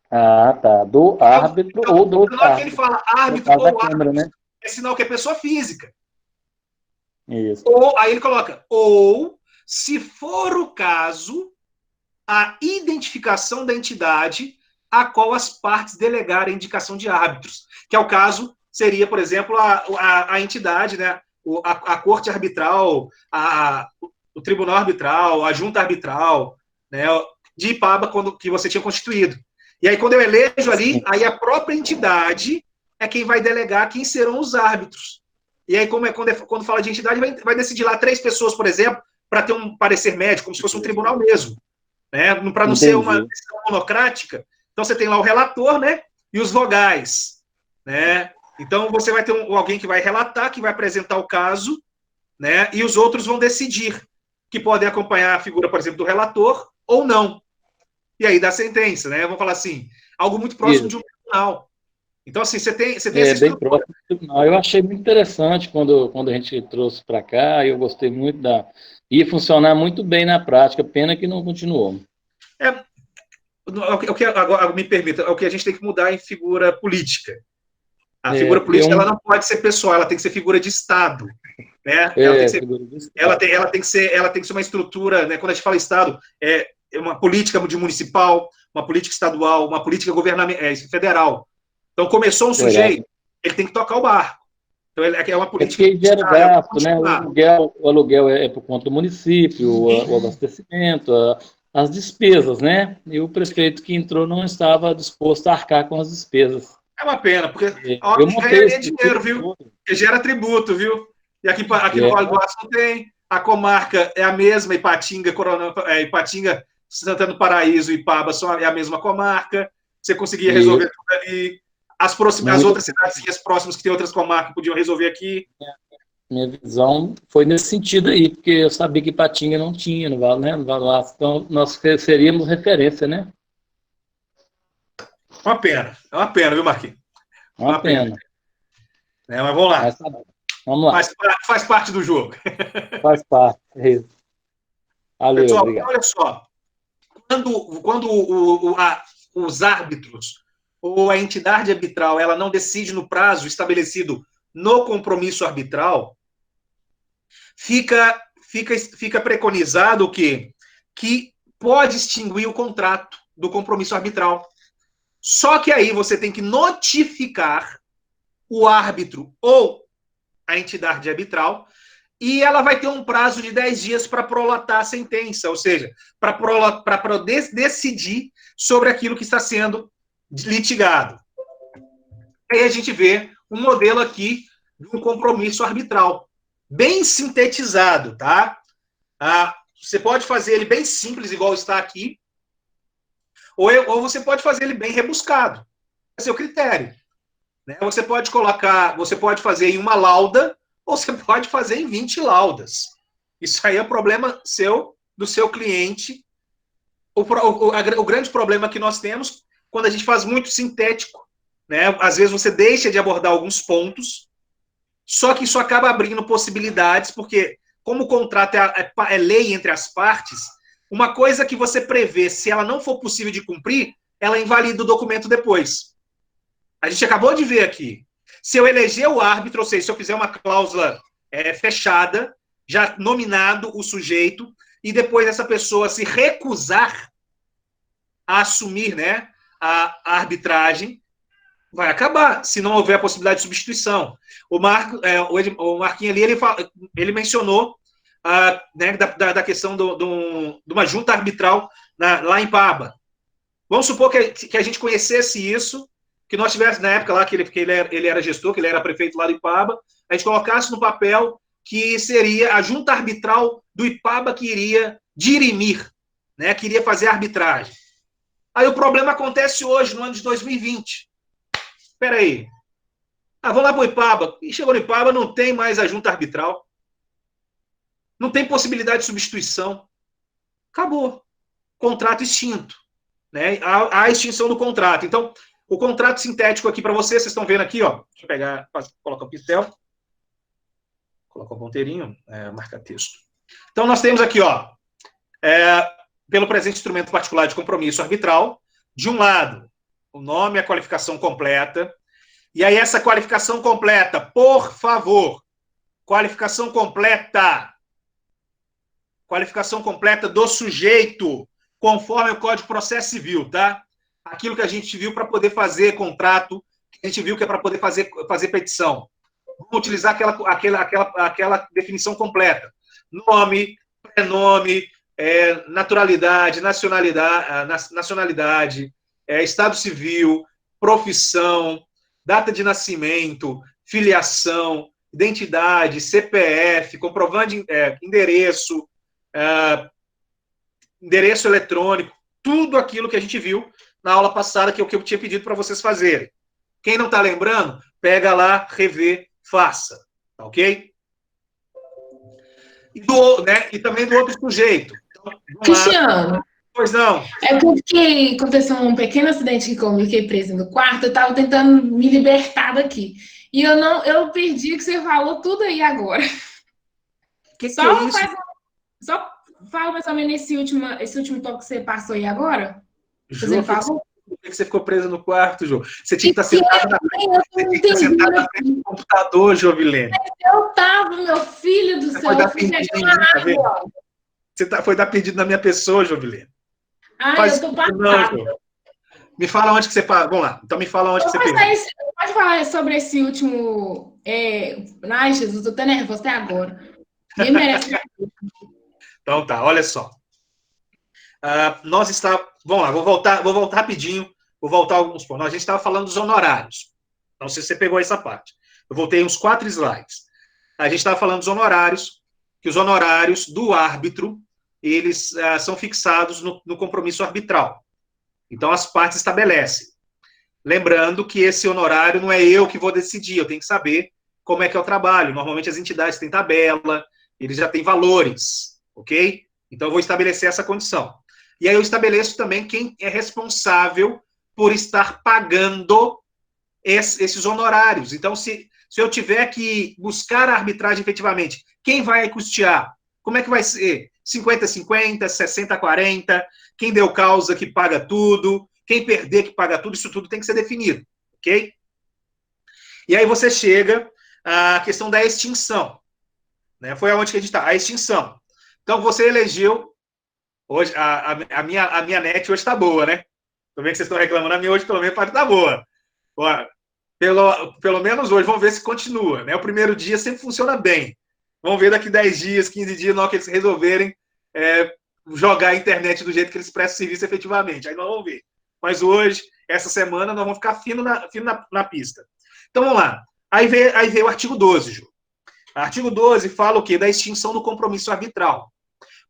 Ah, tá. Do árbitro então, ou dos na hora que ele fala árbitro ou árbitro, Câmara, né? é sinal que é pessoa física. Isso. Ou, aí ele coloca, ou, se for o caso, a identificação da entidade a qual as partes delegarem a indicação de árbitros, que é o caso, seria, por exemplo, a entidade, né, a corte arbitral, o tribunal arbitral, a junta arbitral, né, de Ipaba, que você tinha constituído. E aí, quando eu elejo ali, aí a própria entidade é quem vai delegar quem serão os árbitros. E aí, quando fala de entidade, vai decidir lá 3 pessoas, por exemplo, para ter um parecer médico, como se fosse um tribunal mesmo. Né? Para não ser uma decisão monocrática. Então, você tem lá o relator, né? E os vogais. Né? Então, você vai ter alguém que vai relatar, que vai apresentar o caso, né? E os outros vão decidir, que podem acompanhar a figura, por exemplo, do relator ou não. E aí dá sentença, né? Vamos falar assim, algo muito próximo de um tribunal. Então, assim, você tem essa estrutura. Bem próximo do tribunal. Eu achei muito interessante quando a gente trouxe para cá, eu gostei muito ia funcionar muito bem na prática, pena que não continuou. O que agora me permita, é o que a gente tem que mudar em figura política. A figura política ela não pode ser pessoal, ela tem que ser figura de Estado. Né? Ela tem que ser uma estrutura, né? Quando a gente fala Estado, é uma política de municipal, uma política estadual, uma política governamental, federal. Então, começou um sujeito, ele tem que tocar o barco. Então, é uma política. É porque gera gasto, né? O aluguel é por conta do município, o abastecimento, as despesas, né? E o prefeito que entrou não estava disposto a arcar com as despesas. É uma pena, porque ganharia dinheiro, viu? Porque gera tributo, viu? E aqui no Vale do Aço não tem. A comarca é a mesma, Ipatinga, Ipatinga, Santana do Paraíso e Ipaba é a mesma comarca. Você conseguia resolver tudo ali. As outras cidades próximas que tem outras comarcas podiam resolver aqui. Minha visão foi nesse sentido aí, porque eu sabia que Ipatinga não tinha no Vale, né? No Vale do Aço, então nós seríamos referência, né? Uma pena, viu, Marquinhos? Uma pena. Mas vamos lá. Mas, tá bom. Vamos lá. Faz parte do jogo. Faz parte. Valeu, pessoal, obrigado. Olha só. Quando os árbitros ou a entidade arbitral ela não decide no prazo estabelecido no compromisso arbitral, fica preconizado o quê? Que pode extinguir o contrato do compromisso arbitral. Só que aí você tem que notificar o árbitro ou a entidade arbitral e ela vai ter um prazo de 10 dias para prolatar a sentença, ou seja, para decidir sobre aquilo que está sendo litigado. Aí a gente vê um modelo aqui de um compromisso arbitral, bem sintetizado, tá? Você pode fazer ele bem simples, igual está aqui, ou você pode fazer ele bem rebuscado. É seu critério. Né? Você pode fazer em uma lauda, ou você pode fazer em 20 laudas. Isso aí é problema do seu cliente. O grande problema que nós temos, quando a gente faz muito sintético, né? Às vezes você deixa de abordar alguns pontos, só que isso acaba abrindo possibilidades, porque como o contrato é lei entre as partes, uma coisa que você prevê, se ela não for possível de cumprir, ela invalida o documento depois. A gente acabou de ver aqui. Se eu eleger o árbitro, ou seja, se eu fizer uma cláusula fechada, já nominado o sujeito, e depois essa pessoa se recusar a assumir, né, a arbitragem, vai acabar, se não houver a possibilidade de substituição. O Marquinhos ali, ele mencionou né, da questão de uma junta arbitral lá em Paba. Vamos supor que a gente conhecesse isso, que nós tivéssemos na época lá, que ele era gestor, que ele era prefeito lá do Ipaba, a gente colocasse no papel que seria a junta arbitral do Ipaba que iria dirimir, né, que iria fazer a arbitragem. Aí o problema acontece hoje, no ano de 2020. Espera aí. Vamos lá para o Ipaba. E chegou no Ipaba, não tem mais a junta arbitral. Não tem possibilidade de substituição. Acabou. Contrato extinto. Né? A extinção do contrato. Então, o contrato sintético aqui para vocês estão vendo aqui, ó. Deixa eu pegar, colocar o pincel. Colocar o ponteirinho, marca texto. Então, nós temos aqui, ó, pelo presente instrumento particular de compromisso arbitral, de um lado, o nome e a qualificação completa. E aí, essa qualificação completa, por favor, qualificação completa do sujeito, conforme o Código de Processo Civil, tá? Aquilo que a gente viu para poder fazer contrato, que a gente viu que é para poder fazer petição. Vamos utilizar aquela definição completa. Nome, prenome, naturalidade, nacionalidade, estado civil, profissão, data de nascimento, filiação, identidade, CPF, comprovante de endereço, endereço eletrônico, tudo aquilo que a gente viu na aula passada, que é o que eu tinha pedido para vocês fazerem. Quem não está lembrando, pega lá, revê, faça. Tá ok? E também do outro sujeito. Então, Cristiano. Pois não. É porque aconteceu um pequeno acidente aqui comigo, fiquei presa no quarto, eu estava tentando me libertar daqui. E eu perdi o que você falou tudo aí agora. Que é isso? Só fala mais ou menos esse último toque que você passou aí agora. Jô, por que você ficou presa no quarto, Jô? Você tinha que estar sentada na frente do computador, Jovilene. Eu estava, meu filho do céu. Foi dar pedido na minha pessoa, Jovilene. Eu tô passada. Me fala onde que você... Vamos lá. Então me fala onde que você perdeu. Pode falar sobre esse último... Ai, Jesus, eu tô até nervosa até agora. Ninguém merece. Então tá, olha só. Vamos lá, vou voltar rapidinho. Vou voltar alguns pontos. A gente estava falando dos honorários. Não sei se você pegou essa parte. Eu voltei uns 4 slides. A gente estava falando dos honorários, que os honorários do árbitro, eles são fixados no compromisso arbitral. Então, as partes estabelecem. Lembrando que esse honorário não é eu que vou decidir, eu tenho que saber como é que é o trabalho. Normalmente, as entidades têm tabela, eles já têm valores, ok? Então, eu vou estabelecer essa condição. E aí, eu estabeleço também quem é responsável por estar pagando esses honorários. Então, se eu tiver que buscar a arbitragem efetivamente, quem vai custear? Como é que vai ser? 50-50, 60-40, quem deu causa que paga tudo, quem perder que paga tudo, isso tudo tem que ser definido, ok? E aí você chega à questão da extinção, né? Foi aonde que a gente está, a extinção. Então você elegeu, hoje, a minha net hoje está boa, né? Tô vendo que vocês estão reclamando, a minha hoje pelo menos pode estar boa. Pelo menos hoje, vamos ver se continua, né? O primeiro dia sempre funciona bem. Vamos ver daqui 10 dias, 15 dias, na hora que eles resolverem jogar a internet do jeito que eles prestam serviço efetivamente. Aí nós vamos ver. Mas hoje, essa semana, nós vamos ficar fino na pista. Então, vamos lá. Aí veio o artigo 12, Ju. O artigo 12 fala o quê? Da extinção do compromisso arbitral.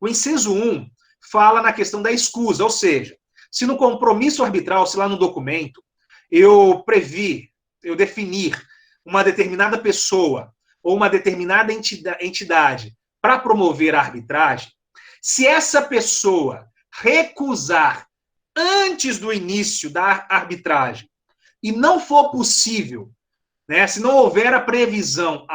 O inciso 1 fala na questão da escusa, ou seja, se no compromisso arbitral, se lá no documento, eu definir uma determinada pessoa ou uma determinada entidade para promover a arbitragem, se essa pessoa recusar antes do início da arbitragem e não for possível, né, se não houver a previsão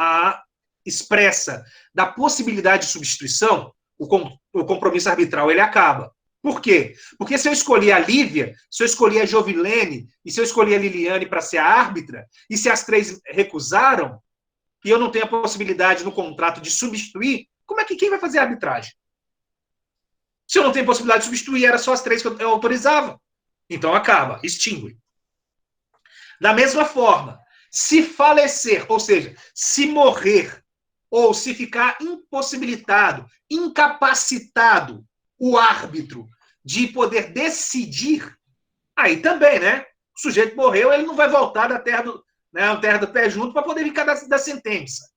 expressa da possibilidade de substituição, o compromisso arbitral ele acaba. Por quê? Porque se eu escolhi a Lívia, se eu escolhi a Jovilene e se eu escolhi a Liliane para ser a árbitra, e se as 3 recusaram, e eu não tenho a possibilidade no contrato de substituir, como é que quem vai fazer a arbitragem? Se eu não tenho possibilidade de substituir, era só as 3 que eu autorizava. Então acaba, extingue. Da mesma forma, se falecer, ou seja, se morrer, ou se ficar impossibilitado, incapacitado o árbitro de poder decidir, aí também, né? O sujeito morreu, ele não vai voltar da terra do pé junto para poder ficar da sentença.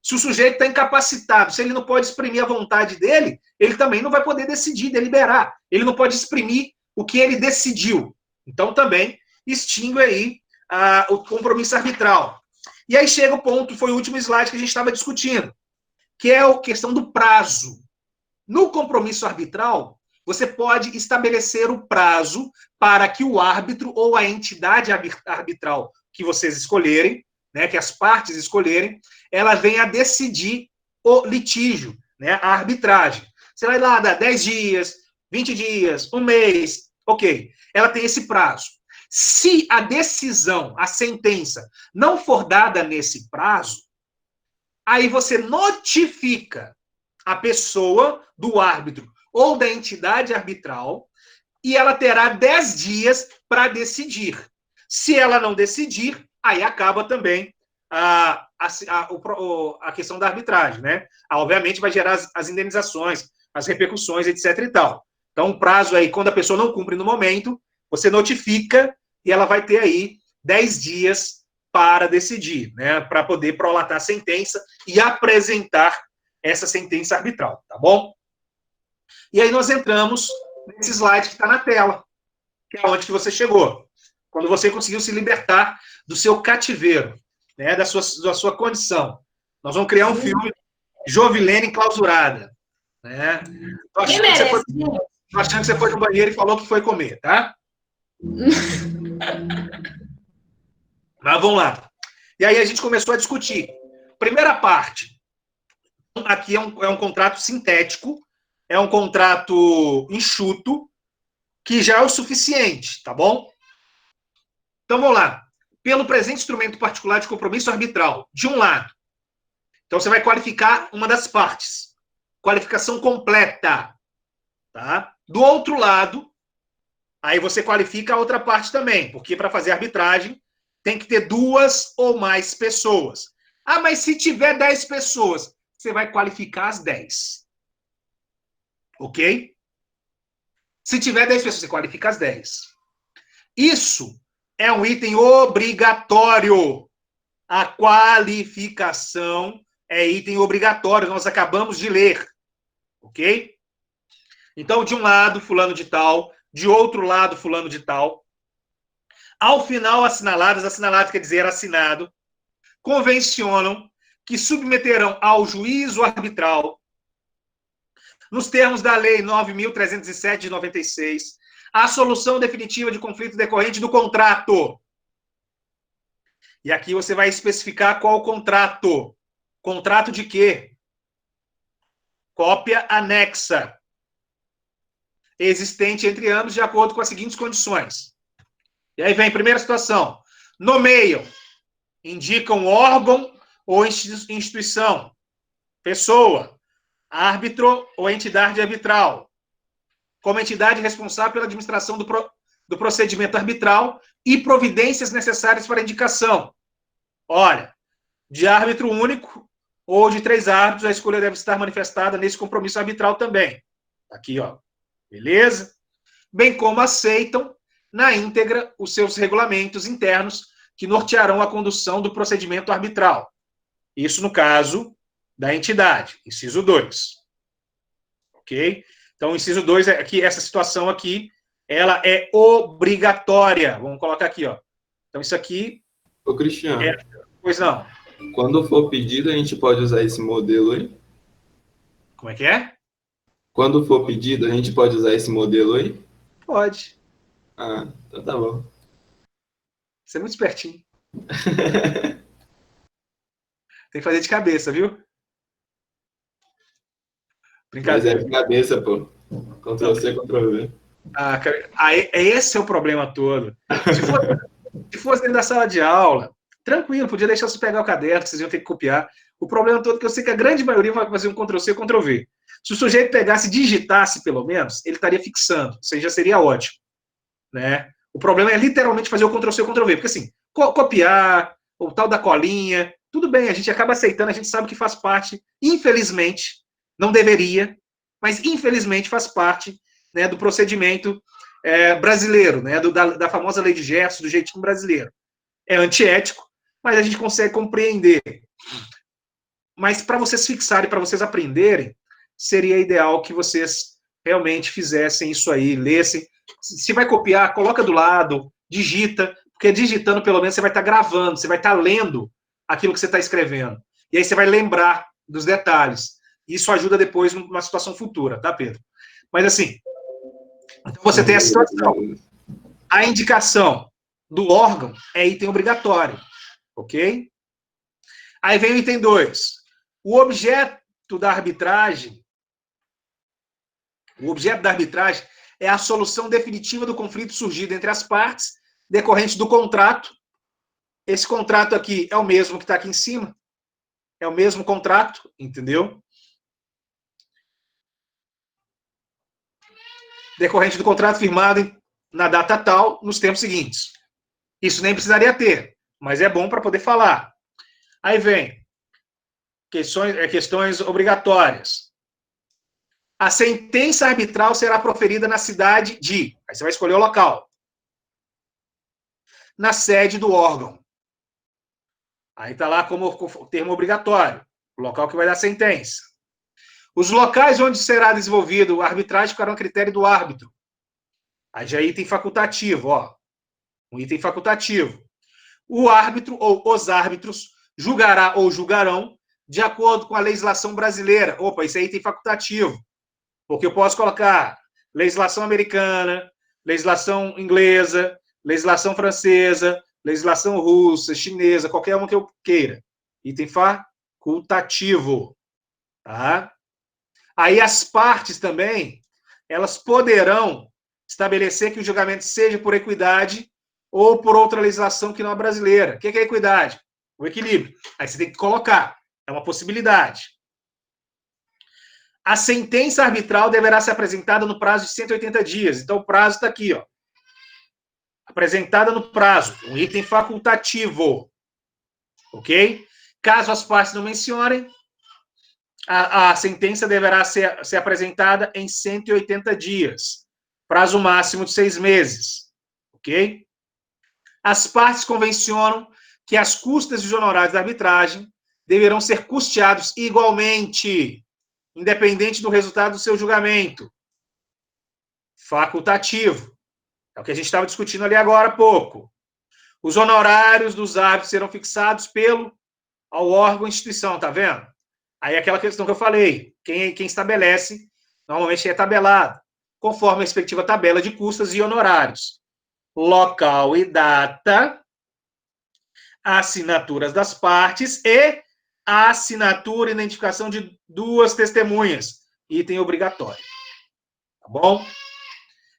Se o sujeito está incapacitado, se ele não pode exprimir a vontade dele, ele também não vai poder decidir, deliberar. Ele não pode exprimir o que ele decidiu. Então, também extingue aí o compromisso arbitral. E aí chega o ponto, foi o último slide que a gente estava discutindo, que é a questão do prazo. No compromisso arbitral, você pode estabelecer o prazo para que o árbitro ou a entidade arbitral que vocês escolherem, né, que as partes escolherem, ela venha a decidir o litígio, né, a arbitragem. Você vai lá dar 10 dias, 20 dias, um mês, ok. Ela tem esse prazo. Se a decisão, a sentença, não for dada nesse prazo, aí você notifica a pessoa do árbitro ou da entidade arbitral e ela terá 10 dias para decidir. Se ela não decidir, aí acaba também a questão da arbitragem, né? Obviamente vai gerar as indenizações, as repercussões, etc. e tal. Então, o prazo aí, quando a pessoa não cumpre no momento, você notifica e ela vai ter aí 10 dias para decidir, né? Para poder prolatar a sentença e apresentar essa sentença arbitral, tá bom? E aí nós entramos nesse slide que está na tela, que é onde que você chegou. Quando você conseguiu se libertar do seu cativeiro, né, da sua condição. Nós vamos criar um filme, Jovilene Enclausurada. Né? Tô achando que você foi no banheiro e falou que foi comer, tá? Mas vamos lá. E aí a gente começou a discutir. Primeira parte. Aqui é um contrato sintético, é um contrato enxuto, que já é o suficiente, tá bom? Então, vamos lá. Pelo presente instrumento particular de compromisso arbitral, de um lado. Então, você vai qualificar uma das partes. Qualificação completa. Tá? Do outro lado, aí você qualifica a outra parte também, porque para fazer arbitragem tem que ter 2 ou mais pessoas. Ah, mas se tiver 10 pessoas, você vai qualificar as 10. Ok? Se tiver 10 pessoas, você qualifica as 10. Isso é um item obrigatório. A qualificação é item obrigatório, nós acabamos de ler. Ok? Então, de um lado, fulano de tal, de outro lado, fulano de tal. Ao final, assinalados quer dizer assinado, convencionam que submeterão ao juízo arbitral, nos termos da Lei 9.307 de 96, a solução definitiva de conflito decorrente do contrato. E aqui você vai especificar qual contrato. Contrato de quê? Cópia anexa. Existente entre ambos de acordo com as seguintes condições. E aí vem a primeira situação. Nomeiam, indicam órgão ou instituição, pessoa, árbitro ou entidade arbitral, como entidade responsável pela administração do procedimento arbitral e providências necessárias para a indicação. Olha, de árbitro único ou de 3 árbitros, a escolha deve estar manifestada nesse compromisso arbitral também. Aqui, ó. Beleza? Bem como aceitam, na íntegra, os seus regulamentos internos que nortearão a condução do procedimento arbitral. Isso no caso da entidade. Inciso 2. Ok? Então, inciso 2 é que essa situação aqui, ela é obrigatória. Vamos colocar aqui, ó. Então, isso aqui... Ô, Cristiano. Pois não. Quando for pedido, a gente pode usar esse modelo aí? Como é que é? Quando for pedido, a gente pode usar esse modelo aí? Pode. Ah, então tá bom. Você é muito espertinho. Tem que fazer de cabeça, viu? Mas é Brincadeira. de cabeça, pô. Ctrl+C, Ctrl+V. Ah, cara, esse é o problema todo. Se fosse dentro da sala de aula, tranquilo, podia deixar você pegar o caderno, que vocês iam ter que copiar. O problema todo é que eu sei que a grande maioria vai fazer um Ctrl+C e Ctrl+V. Se o sujeito pegasse e digitasse, pelo menos, ele estaria fixando. Isso aí já seria ótimo. Né? O problema é literalmente fazer o Ctrl+C e Ctrl+V. Porque assim, copiar, o tal da colinha, tudo bem, a gente acaba aceitando, a gente sabe que faz parte, infelizmente, não deveria, mas infelizmente faz parte, né, do procedimento brasileiro, né, da famosa lei de Gerson, do jeitinho brasileiro. É antiético, mas a gente consegue compreender. Mas para vocês fixarem, para vocês aprenderem, seria ideal que vocês realmente fizessem isso aí, lessem. Se vai copiar, coloca do lado, digita, porque digitando, pelo menos, você vai estar gravando, você vai estar lendo aquilo que você está escrevendo. E aí você vai lembrar dos detalhes. Isso ajuda depois numa situação futura, tá, Pedro? Mas assim, então você tem a situação. A indicação do órgão é item obrigatório, ok? Aí vem o item 2. O objeto da arbitragem é a solução definitiva do conflito surgido entre as partes, decorrente do contrato. Esse contrato aqui é o mesmo que está aqui em cima. É o mesmo contrato, entendeu? Decorrente do contrato firmado na data tal, nos tempos seguintes. Isso nem precisaria ter, mas é bom para poder falar. Aí vem questões obrigatórias. A sentença arbitral será proferida na cidade de... Aí você vai escolher o local. Na sede do órgão. Aí está lá como termo obrigatório. O local que vai dar sentença. Os locais onde será desenvolvido a arbitragem ficarão a critério do árbitro. Aí já é item facultativo, ó. Um item facultativo. O árbitro ou os árbitros julgará ou julgarão de acordo com a legislação brasileira. Opa, isso é item facultativo. Porque eu posso colocar legislação americana, legislação inglesa, legislação francesa, legislação russa, chinesa, qualquer uma que eu queira. Item facultativo. Tá? Aí as partes também, elas poderão estabelecer que o julgamento seja por equidade ou por outra legislação que não é brasileira. O que é equidade? O equilíbrio. Aí você tem que colocar. É uma possibilidade. A sentença arbitral deverá ser apresentada no prazo de 180 dias. Então, o prazo está aqui, ó. Apresentada no prazo. Um item facultativo. Ok? Caso as partes não mencionem, a sentença deverá ser apresentada em 180 dias. Prazo máximo de 6 meses. Ok? As partes convencionam que as custas e os honorários da arbitragem deverão ser custeados igualmente, independente do resultado do seu julgamento. Facultativo. É o que a gente estava discutindo ali agora há pouco. Os honorários dos árbitros serão fixados ao órgão ou instituição, tá vendo? Aí é aquela questão que eu falei. Quem estabelece, normalmente é tabelado, conforme a respectiva tabela de custas e honorários. Local e data, assinaturas das partes e a assinatura e identificação de 2 testemunhas. Item obrigatório. Tá bom?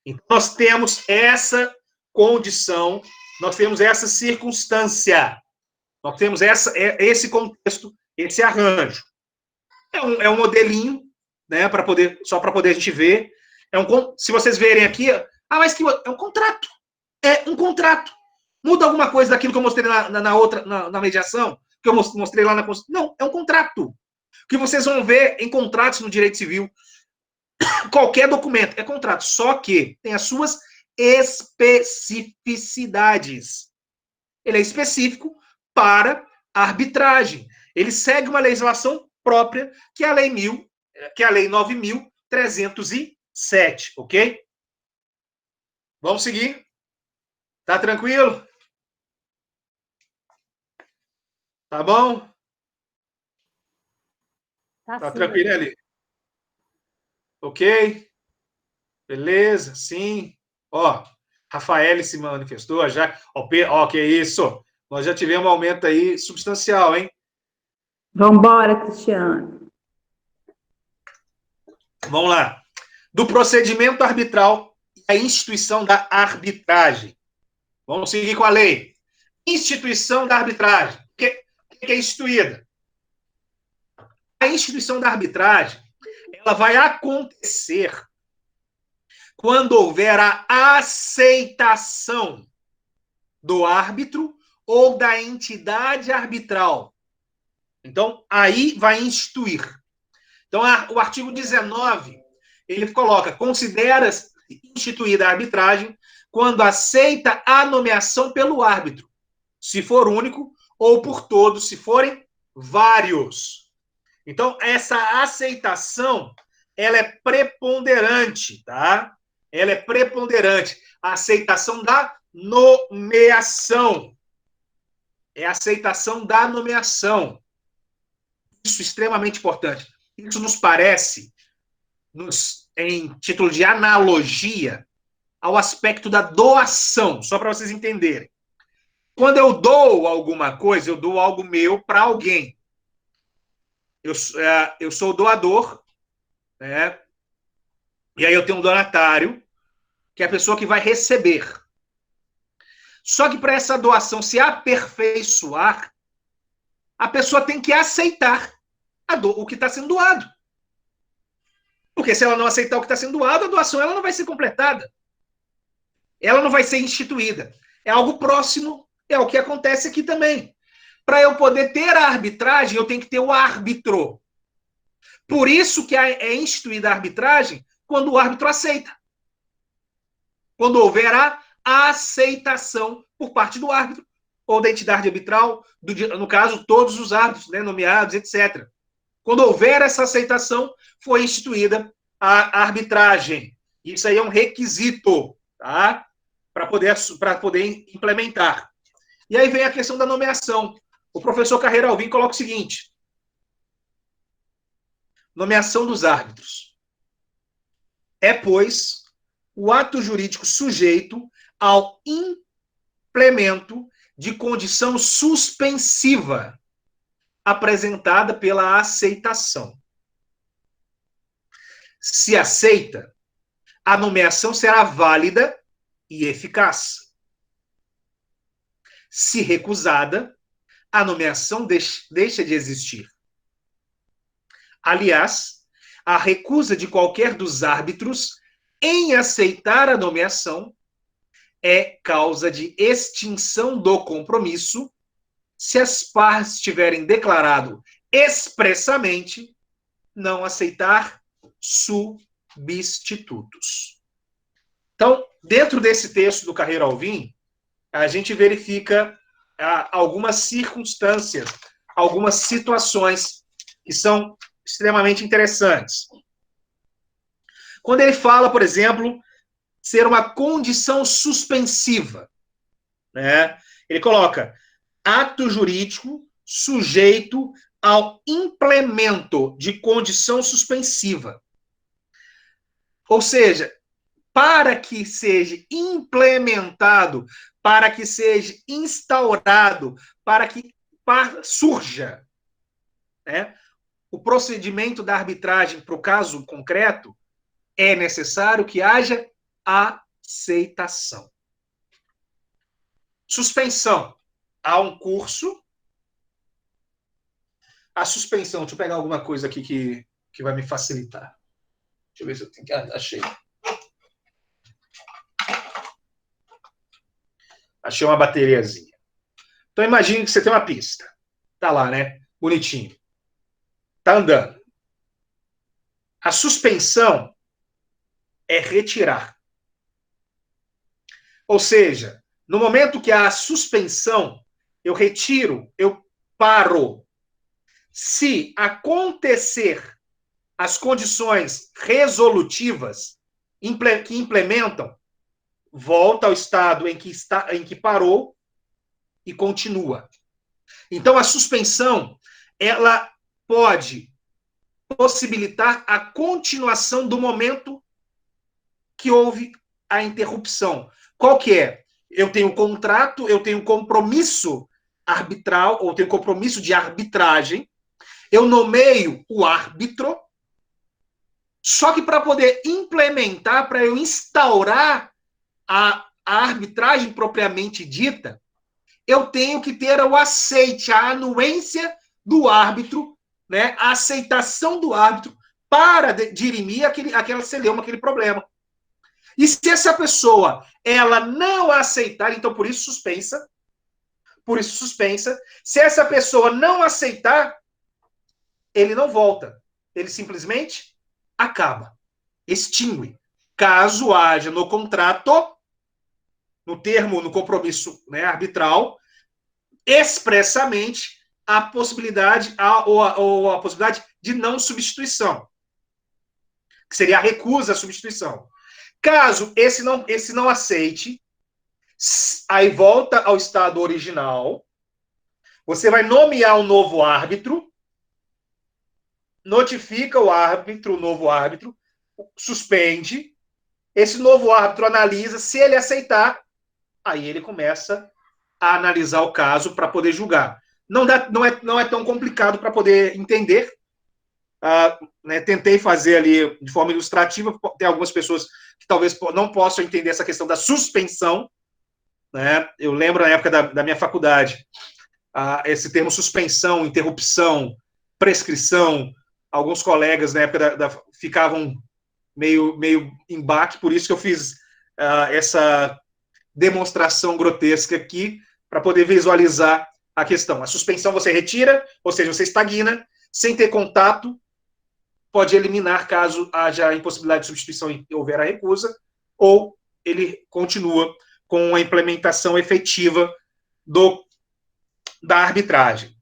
Então, nós temos essa condição, nós temos essa circunstância, nós temos esse contexto, esse arranjo. É um modelinho, né, só para poder a gente ver. Se vocês verem aqui, mas que é um contrato. É um contrato. Muda alguma coisa daquilo que eu mostrei na mediação, que eu mostrei lá na Constituição? Não, é um contrato. O que vocês vão ver em contratos no direito civil, qualquer documento é contrato, só que tem as suas especificidades. Ele é específico para a arbitragem. Ele segue uma legislação própria, que é a Lei 9.307, ok? Vamos seguir? Tá tranquilo? Tá bom? Tá tranquilo ali? Ok? Beleza? Sim. Ó, Rafael se manifestou já. Ó, que isso. Nós já tivemos um aumento aí substancial, hein? Vambora, Cristiano. Vamos lá. Do procedimento arbitral e a instituição da arbitragem. Vamos seguir com a lei. Instituição da arbitragem. O que é instituída? A instituição da arbitragem, ela vai acontecer quando houver a aceitação do árbitro ou da entidade arbitral. Então, aí vai instituir. Então, o artigo 19, ele coloca, considera-se instituída a arbitragem quando aceita a nomeação pelo árbitro, se for único, ou por todos, se forem vários. Então, essa aceitação, ela é preponderante, tá? Ela é preponderante. A aceitação da nomeação. É a aceitação da nomeação. Isso é extremamente importante. Isso nos parece, em título de analogia, ao aspecto da doação, só para vocês entenderem. Quando eu dou alguma coisa, eu dou algo meu para alguém. Eu sou o doador, né? E aí eu tenho um donatário, que é a pessoa que vai receber. Só que para essa doação se aperfeiçoar, a pessoa tem que aceitar o que está sendo doado. Porque se ela não aceitar o que está sendo doado, a doação ela não vai ser completada. Ela não vai ser instituída. É algo próximo, é o que acontece aqui também. Para eu poder ter a arbitragem, eu tenho que ter o árbitro. Por isso que é instituída a arbitragem quando o árbitro aceita. Quando houver a aceitação por parte do árbitro, ou da entidade arbitral, no caso, todos os árbitros, né, nomeados, etc. Quando houver essa aceitação, foi instituída a arbitragem. Isso aí é um requisito, tá? Para poder implementar. E aí vem a questão da nomeação. O professor Carreira Alvim coloca o seguinte: nomeação dos árbitros. É, pois, o ato jurídico sujeito ao implemento de condição suspensiva apresentada pela aceitação. Se aceita, a nomeação será válida e eficaz. Se recusada, a nomeação deixa de existir. Aliás, a recusa de qualquer dos árbitros em aceitar a nomeação é causa de extinção do compromisso se as partes tiverem declarado expressamente não aceitar substitutos. Então, dentro desse texto do Carreira Alvim, a gente verifica algumas circunstâncias, algumas situações que são extremamente interessantes. Quando ele fala, por exemplo, ser uma condição suspensiva, né? Ele coloca ato jurídico sujeito ao implemento de condição suspensiva. Ou seja, para que seja implementado, para que seja instaurado, para que surja, né, o procedimento da arbitragem para o caso concreto, é necessário que haja aceitação. Suspensão. Há um curso. A suspensão, deixa eu pegar alguma coisa aqui que vai me facilitar. Deixa eu ver se eu tenho que... achei. Achei uma bateriazinha. Então, imagine que você tem uma pista. Tá lá, né? Bonitinho. Tá andando. A suspensão é retirar. Ou seja, no momento que há a suspensão, eu retiro, eu paro. Se acontecer as condições resolutivas que implementam, volta ao estado em que parou e continua. Então, a suspensão, ela pode possibilitar a continuação do momento que houve a interrupção. Qual que é? Eu tenho contrato, eu tenho compromisso arbitral, ou tenho compromisso de arbitragem, eu nomeio o árbitro, só que para poder implementar, para eu instaurar a arbitragem propriamente dita, eu tenho que ter o aceite, a anuência do árbitro, né, a aceitação do árbitro para dirimir aquela celeuma, aquele problema. E se essa pessoa ela não aceitar, então por isso suspensa, se essa pessoa não aceitar, ele não volta, ele simplesmente acaba, extingue. Caso haja no contrato, no termo, no compromisso, né, arbitral, expressamente a possibilidade ou a possibilidade de não substituição, que seria a recusa à substituição. Caso esse não aceite, aí volta ao estado original, você vai nomear um novo árbitro, notifica o novo árbitro, suspende, esse novo árbitro analisa, se ele aceitar, aí ele começa a analisar o caso para poder julgar. Não é tão complicado para poder entender. Né, tentei fazer ali de forma ilustrativa, tem algumas pessoas que talvez não possam entender essa questão da suspensão. Né? Eu lembro na época da minha faculdade, esse termo suspensão, interrupção, prescrição, alguns colegas na época ficavam meio em baque, por isso que eu fiz essa demonstração grotesca aqui, para poder visualizar a questão. A suspensão você retira, ou seja, você estagna, sem ter contato, pode eliminar caso haja impossibilidade de substituição e houver a recusa, ou ele continua com a implementação efetiva da arbitragem.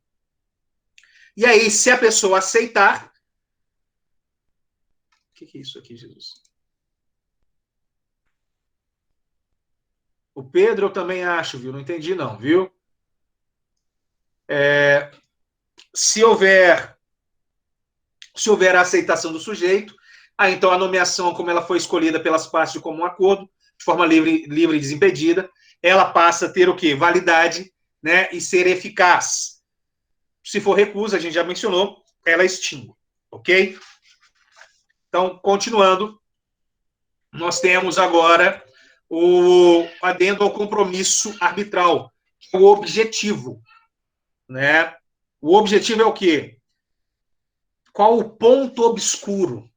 E aí, se a pessoa aceitar... O que é isso aqui, Jesus? O Pedro eu também acho, viu? Não entendi não, viu? Se houver a aceitação do sujeito, então a nomeação, como ela foi escolhida pelas partes de comum acordo, de forma livre e desimpedida, ela passa a ter o quê? Validade, né? E ser eficaz. Se for recusa, a gente já mencionou, ela extingue, ok? Então, continuando, nós temos agora o adendo ao compromisso arbitral, que é o objetivo, né? O objetivo é o quê? Qual o ponto obscuro?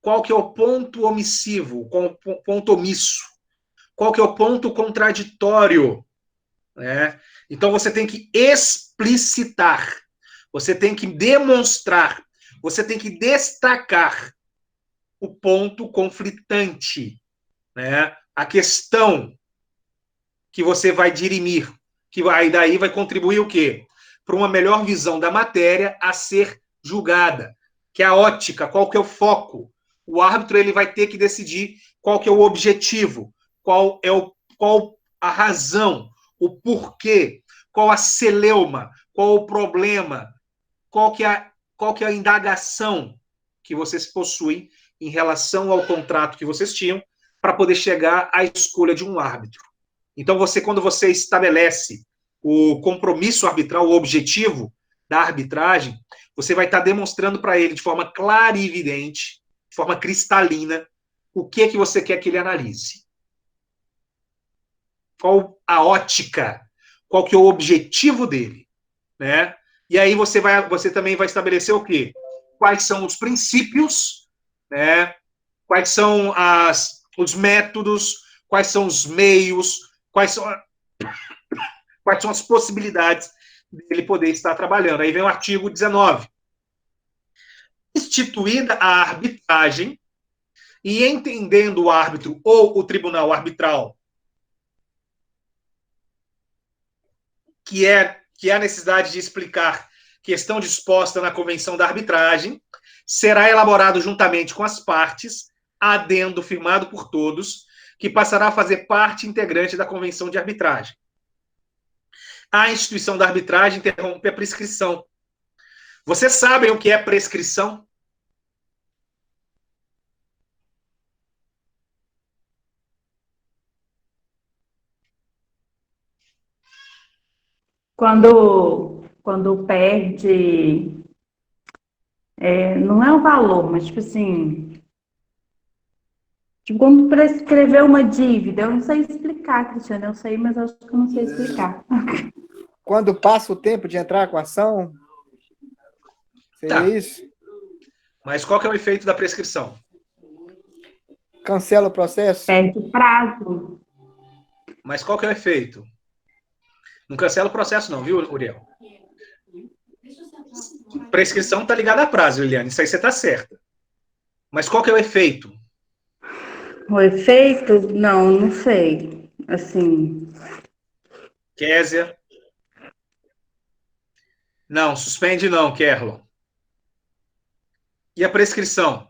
Qual que é o ponto omissivo? Qual o ponto omisso? Qual que é o ponto contraditório? Né? Então, você tem que explicitar, você tem que demonstrar, você tem que destacar o ponto conflitante, né? A questão que você vai dirimir, que daí vai contribuir o quê? Para uma melhor visão da matéria a ser julgada, que é a ótica, qual que é o foco. O árbitro ele vai ter que decidir qual que é o objetivo, qual a razão, o porquê, qual a celeuma, qual o problema, qual que é a indagação que vocês possuem em relação ao contrato que vocês tinham para poder chegar à escolha de um árbitro. Então, quando você estabelece o compromisso arbitral, o objetivo da arbitragem, você vai estar demonstrando para ele de forma clara e evidente, de forma cristalina, o que você quer que ele analise. Qual a ótica, qual que é o objetivo dele, né? E aí você também vai estabelecer o quê? Quais são os princípios, né? Quais são os métodos, quais são os meios, quais são as possibilidades dele poder estar trabalhando. Aí vem o artigo 19. Instituída a arbitragem e entendendo o árbitro ou o tribunal arbitral que é a necessidade de explicar questão disposta na Convenção da Arbitragem, será elaborado juntamente com as partes, adendo firmado por todos, que passará a fazer parte integrante da Convenção de Arbitragem. A instituição da arbitragem interrompe a prescrição. Vocês sabem o que é prescrição? Quando perde, não é o valor, mas tipo assim, tipo, quando prescrever uma dívida, eu não sei explicar, Cristiano, eu sei, mas eu acho que eu não sei explicar. Quando passa o tempo de entrar com a ação, seria Tá. isso? Mas qual que é o efeito da prescrição? Cancela o processo? Perde o prazo. Mas qual que é o efeito? Não cancela o processo não, viu, Uriel? Prescrição está ligada a prazo, Liliane. Isso aí você está certa. Mas qual que é o efeito? O efeito? Não sei. Assim, Késia? Não, suspende não, Kerlon. E a prescrição?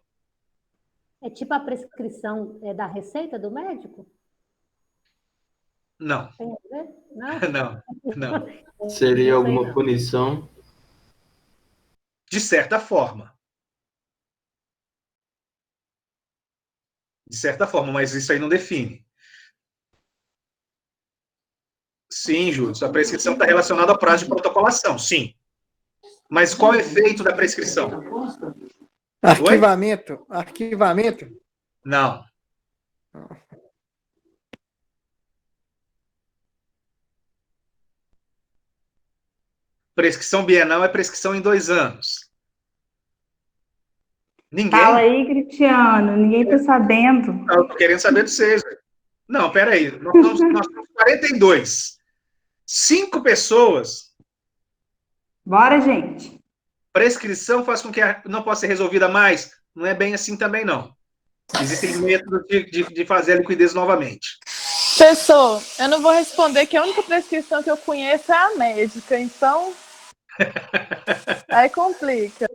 É tipo a prescrição da receita do médico? Não. Tem a ver? Não? Não. Seria Não sei, alguma não. punição? De certa forma. De certa forma, mas isso aí não define. Sim, Júlio, a prescrição está relacionada ao prazo de protocolação, sim. Mas qual é o efeito da prescrição? Arquivamento? Arquivamento? Não. Prescrição bienal é prescrição em 2 anos. Ninguém? fala aí, Cristiano, ninguém tá sabendo. Eu tô querendo saber de vocês. Não, peraí. Nós somos 42. 5 pessoas. Bora, gente. Prescrição faz com que não possa ser resolvida mais? Não é bem assim também, não. Existem métodos de fazer a liquidez novamente. Professor, eu não vou responder que a única prescrição que eu conheço é a médica, então aí complica.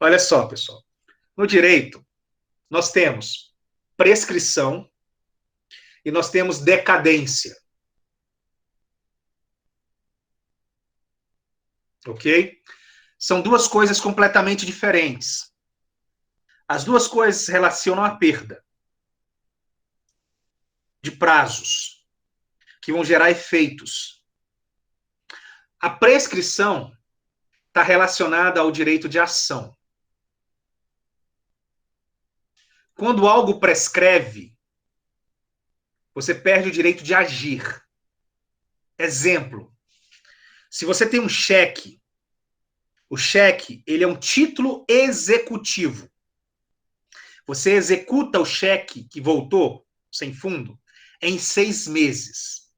Olha só, pessoal. No direito, nós temos prescrição e nós temos decadência. Ok? São duas coisas completamente diferentes. As duas coisas se relacionam à perda de prazos, que vão gerar efeitos. A prescrição está relacionada ao direito de ação. Quando algo prescreve, você perde o direito de agir. Exemplo, se você tem um cheque, o cheque, ele é um título executivo. Você executa o cheque que voltou, sem fundo, em 6 meses.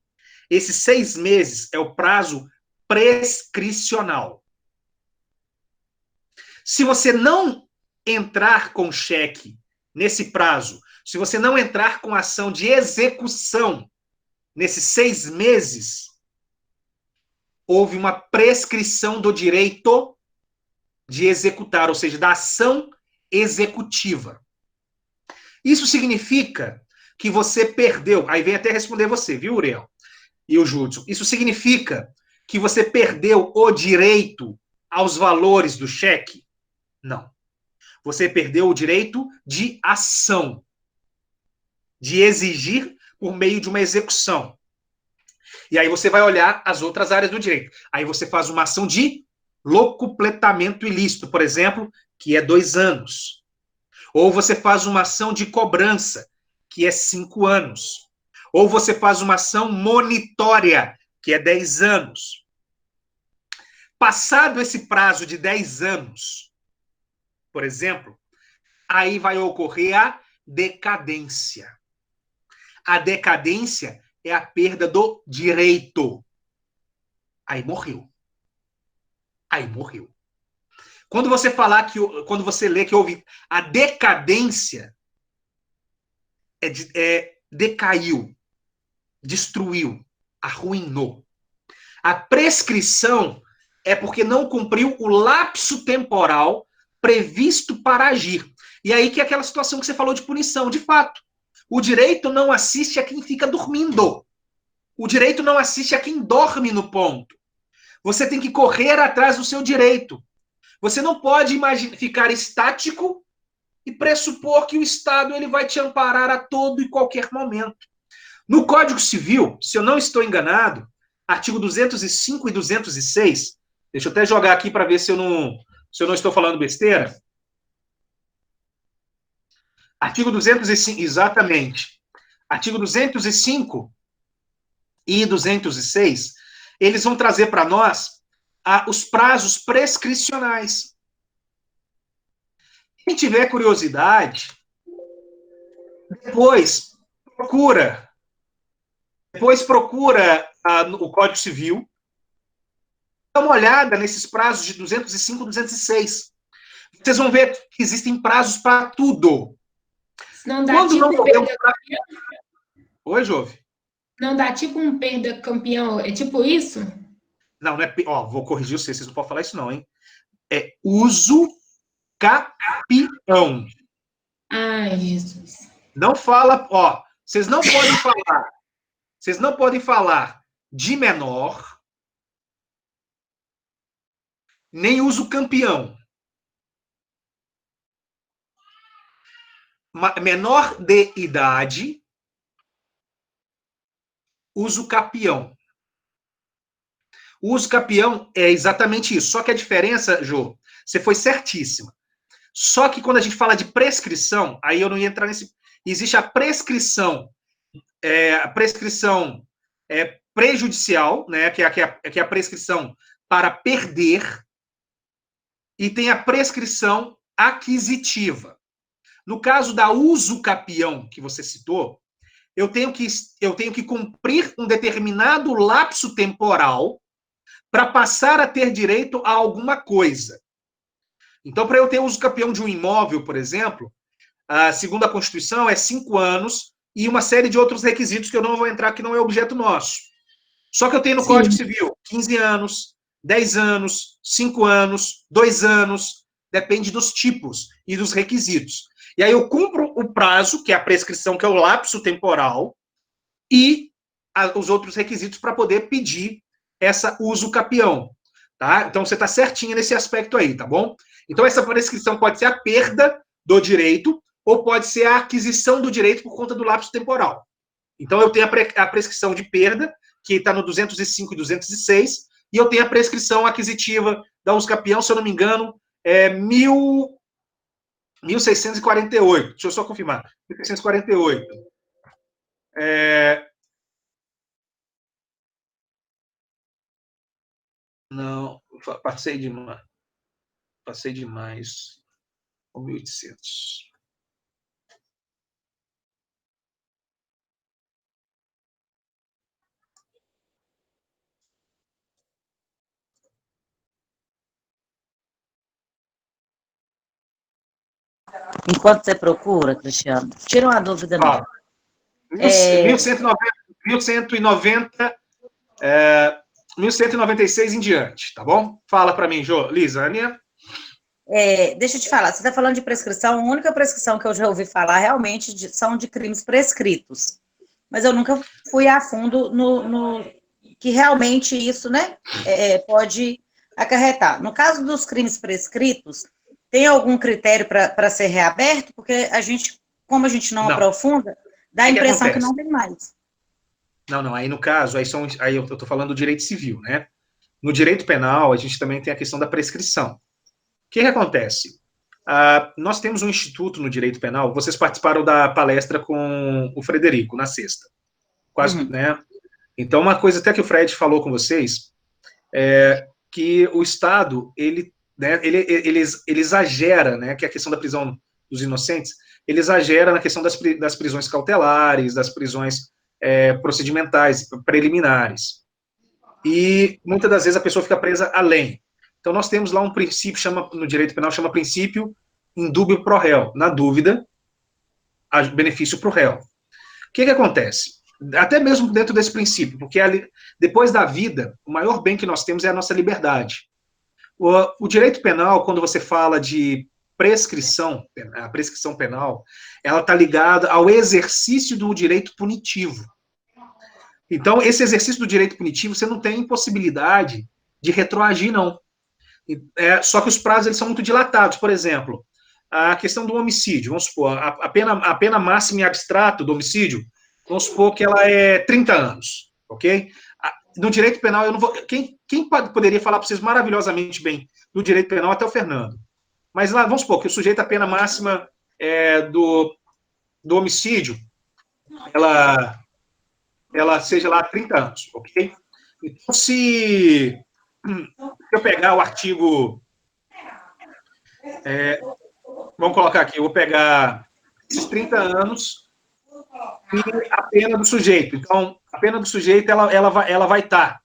Esses 6 meses é o prazo prescricional. Se você não entrar com cheque nesse prazo, se você não entrar com ação de execução nesses 6 meses, houve uma prescrição do direito de executar, ou seja, da ação executiva. Isso significa que você perdeu, aí vem até responder você, viu, Uriel? E o Júlio. Isso significa que você perdeu o direito aos valores do cheque? Não. Você perdeu o direito de ação, de exigir por meio de uma execução. E aí você vai olhar as outras áreas do direito. Aí você faz uma ação de locupletamento ilícito, por exemplo, que é 2 anos. Ou você faz uma ação de cobrança, que é 5 anos. Ou você faz uma ação monitória, que é 10 anos. Passado esse prazo de 10 anos, por exemplo, aí vai ocorrer a decadência. A decadência é a perda do direito. Aí morreu. Aí morreu. Quando você quando você lê que houve a decadência, decaiu, destruiu, arruinou. A prescrição é porque não cumpriu o lapso temporal previsto para agir. E aí que é aquela situação que você falou de punição, de fato. O direito não assiste a quem fica dormindo. O direito não assiste a quem dorme no ponto. Você tem que correr atrás do seu direito. Você não pode ficar estático e pressupor que o Estado ele vai te amparar a todo e qualquer momento. No Código Civil, se eu não estou enganado, artigo 205 e 206, deixa eu até jogar aqui para ver se eu não estou falando besteira. Artigo 205, exatamente. Artigo 205 e 206, eles vão trazer para nós os prazos prescricionais. Quem tiver curiosidade, depois procura o Código Civil, dá uma olhada nesses prazos de 205 e 206. Vocês vão ver que existem prazos para tudo. Não dá Quando tipo não houver um prazo... Oi, Jove? Não dá tipo um perda campeão, é tipo isso? Não, não é... Ó, vou corrigir vocês não podem falar isso não, hein? É uso capião. Ai, Jesus. Não fala... Ó, vocês não podem falar de menor, nem uso campeão. Menor de idade, uso capião. O uso capião é exatamente isso. Só que a diferença, Jô, você foi certíssima. Só que quando a gente fala de prescrição, aí eu não ia entrar nesse... Existe a prescrição, prejudicial, né, que é a prescrição para perder, e tem a prescrição aquisitiva. No caso da uso capião que você citou, eu tenho que cumprir um determinado lapso temporal para passar a ter direito a alguma coisa. Então, para eu ter uso capião de um imóvel, por exemplo, segundo a Constituição, é 5 anos e uma série de outros requisitos que eu não vou entrar, que não é objeto nosso. Só que eu tenho no Código Civil 15 anos, 10 anos, 5 anos, 2 anos, depende dos tipos e dos requisitos. E aí eu cumpro o prazo, que é a prescrição, que é o lapso temporal, e os outros requisitos para poder pedir essa uso capião. Tá? Então você está certinho nesse aspecto aí, tá bom? Então essa prescrição pode ser a perda do direito ou pode ser a aquisição do direito por conta do lapso temporal. Então eu tenho a prescrição de perda, que está no 205 e 206, e eu tenho a prescrição aquisitiva da uso capião, se eu não me engano, é 1648. Deixa eu só confirmar. 1648. Não, passei demais. Passei demais. 1800. Enquanto você procura, Cristiano, tira uma dúvida minha. 1196 em diante, tá bom? Fala para mim, Lisânia. Deixa eu te falar, você está falando de prescrição, a única prescrição que eu já ouvi falar realmente são de crimes prescritos. Mas eu nunca fui a fundo no que realmente isso, né, pode acarretar. No caso dos crimes prescritos, tem algum critério para ser reaberto? Porque como a gente não aprofunda, dá a impressão que não tem mais. Não, aí no caso, aí eu estou falando do direito civil, né? No direito penal, a gente também tem a questão da prescrição. O que acontece? Nós temos um instituto no direito penal, vocês participaram da palestra com o Frederico, na sexta. Quase, né? Então, uma coisa até que o Fred falou com vocês, é que o Estado, ele exagera, né, que é a questão da prisão dos inocentes, ele exagera na questão das prisões cautelares, das prisões procedimentais, preliminares. E, muitas das vezes, a pessoa fica presa além. Então, nós temos lá um princípio, no direito penal, chama princípio in dubio pro réu. Na dúvida, há benefício para o réu. O que acontece? Até mesmo dentro desse princípio, porque depois da vida, o maior bem que nós temos é a nossa liberdade. O direito penal, quando você fala de prescrição, a prescrição penal, ela está ligada ao exercício do direito punitivo. Então, esse exercício do direito punitivo, você não tem impossibilidade de retroagir, não. Só que os prazos eles são muito dilatados. Por exemplo, a questão do homicídio, vamos supor, a pena máxima em abstrato do homicídio vamos supor que ela é 30 anos, ok? No direito penal, eu não vou... Quem poderia falar para vocês maravilhosamente bem do direito penal até o Fernando. Mas lá, vamos supor que o sujeito, a pena máxima do homicídio, ela seja lá 30 anos, ok? Então, se eu pegar o artigo... vamos colocar aqui, eu vou pegar esses 30 anos e a pena do sujeito. Então, a pena do sujeito, ela vai estar,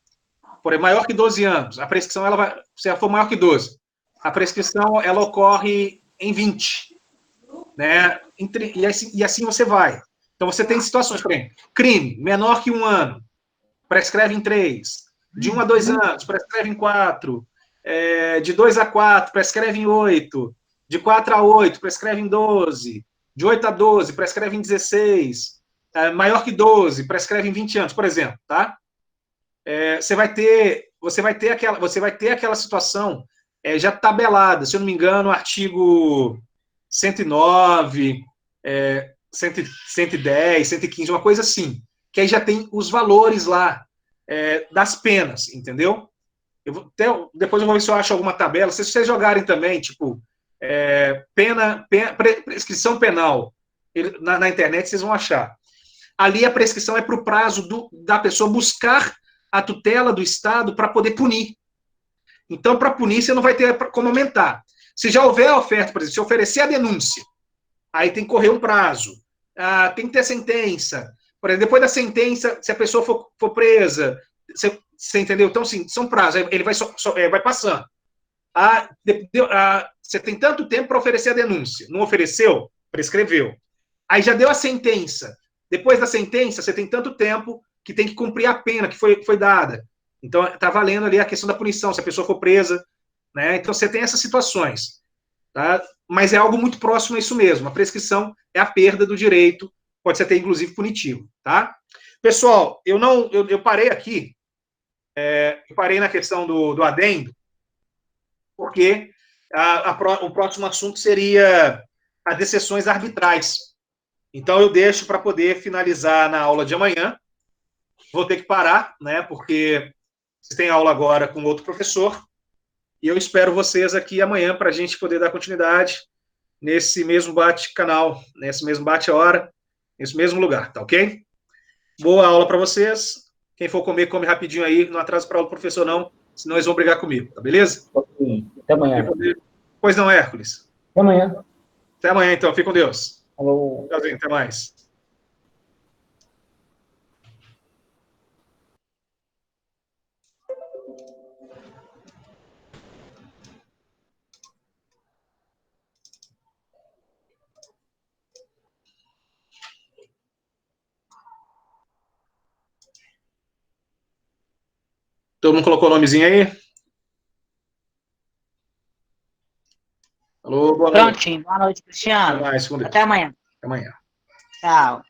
por exemplo, maior que 12 anos. A prescrição, se ela for maior que 12, a prescrição, ela ocorre em 20, né? E assim você vai. Então, você tem situações, por exemplo, crime, menor que 1 ano, prescreve em 3, de 1 a 2 anos, prescreve em 4, de 2 a 4, prescreve em 8, de 4 a 8, prescreve em 12, de 8 a 12, prescreve em 16, maior que 12, prescreve em 20 anos, por exemplo, tá? Você vai ter aquela situação já tabelada, se eu não me engano, artigo 109, 110, 115, uma coisa assim, que aí já tem os valores lá das penas, entendeu? Depois eu vou ver se eu acho alguma tabela. Se vocês jogarem também, tipo, prescrição penal na internet, vocês vão achar. Ali a prescrição é para o prazo da pessoa buscar a tutela do Estado para poder punir. Então, para punir, você não vai ter como aumentar. Se já houver a oferta, por exemplo, se oferecer a denúncia, aí tem que correr um prazo. Tem que ter sentença. Por exemplo, depois da sentença, se a pessoa for presa, você entendeu? Então, sim, são prazos. Ele vai passando. Você tem tanto tempo para oferecer a denúncia. Não ofereceu? Prescreveu. Aí já deu a sentença. Depois da sentença, você tem tanto tempo que tem que cumprir a pena que foi dada. Então, está valendo ali a questão da punição, se a pessoa for presa, né? Então, você tem essas situações, tá? Mas é algo muito próximo a isso mesmo. A prescrição é a perda do direito, pode ser até, inclusive, punitivo, tá? Pessoal, eu parei aqui, eu parei na questão do adendo, porque o próximo assunto seria as decisões arbitrais. Então, eu deixo para poder finalizar na aula de amanhã. Vou ter que parar, né, porque vocês têm aula agora com outro professor, e eu espero vocês aqui amanhã para a gente poder dar continuidade nesse mesmo bate-canal, nesse mesmo bate-hora, nesse mesmo lugar, tá ok? Boa aula para vocês. Quem for comer, come rapidinho aí, não atrasa para aula do professor não, senão eles vão brigar comigo, tá beleza? Até amanhã. Pois não, Hércules? Até amanhã. Até amanhã, então. Fique com Deus. Falou. Tchauzinho, até mais. Todo mundo colocou o nomezinho aí? Alô, boa noite. Prontinho. Boa noite, Cristiano. Até mais, com Deus. Até amanhã. Até amanhã. Tchau.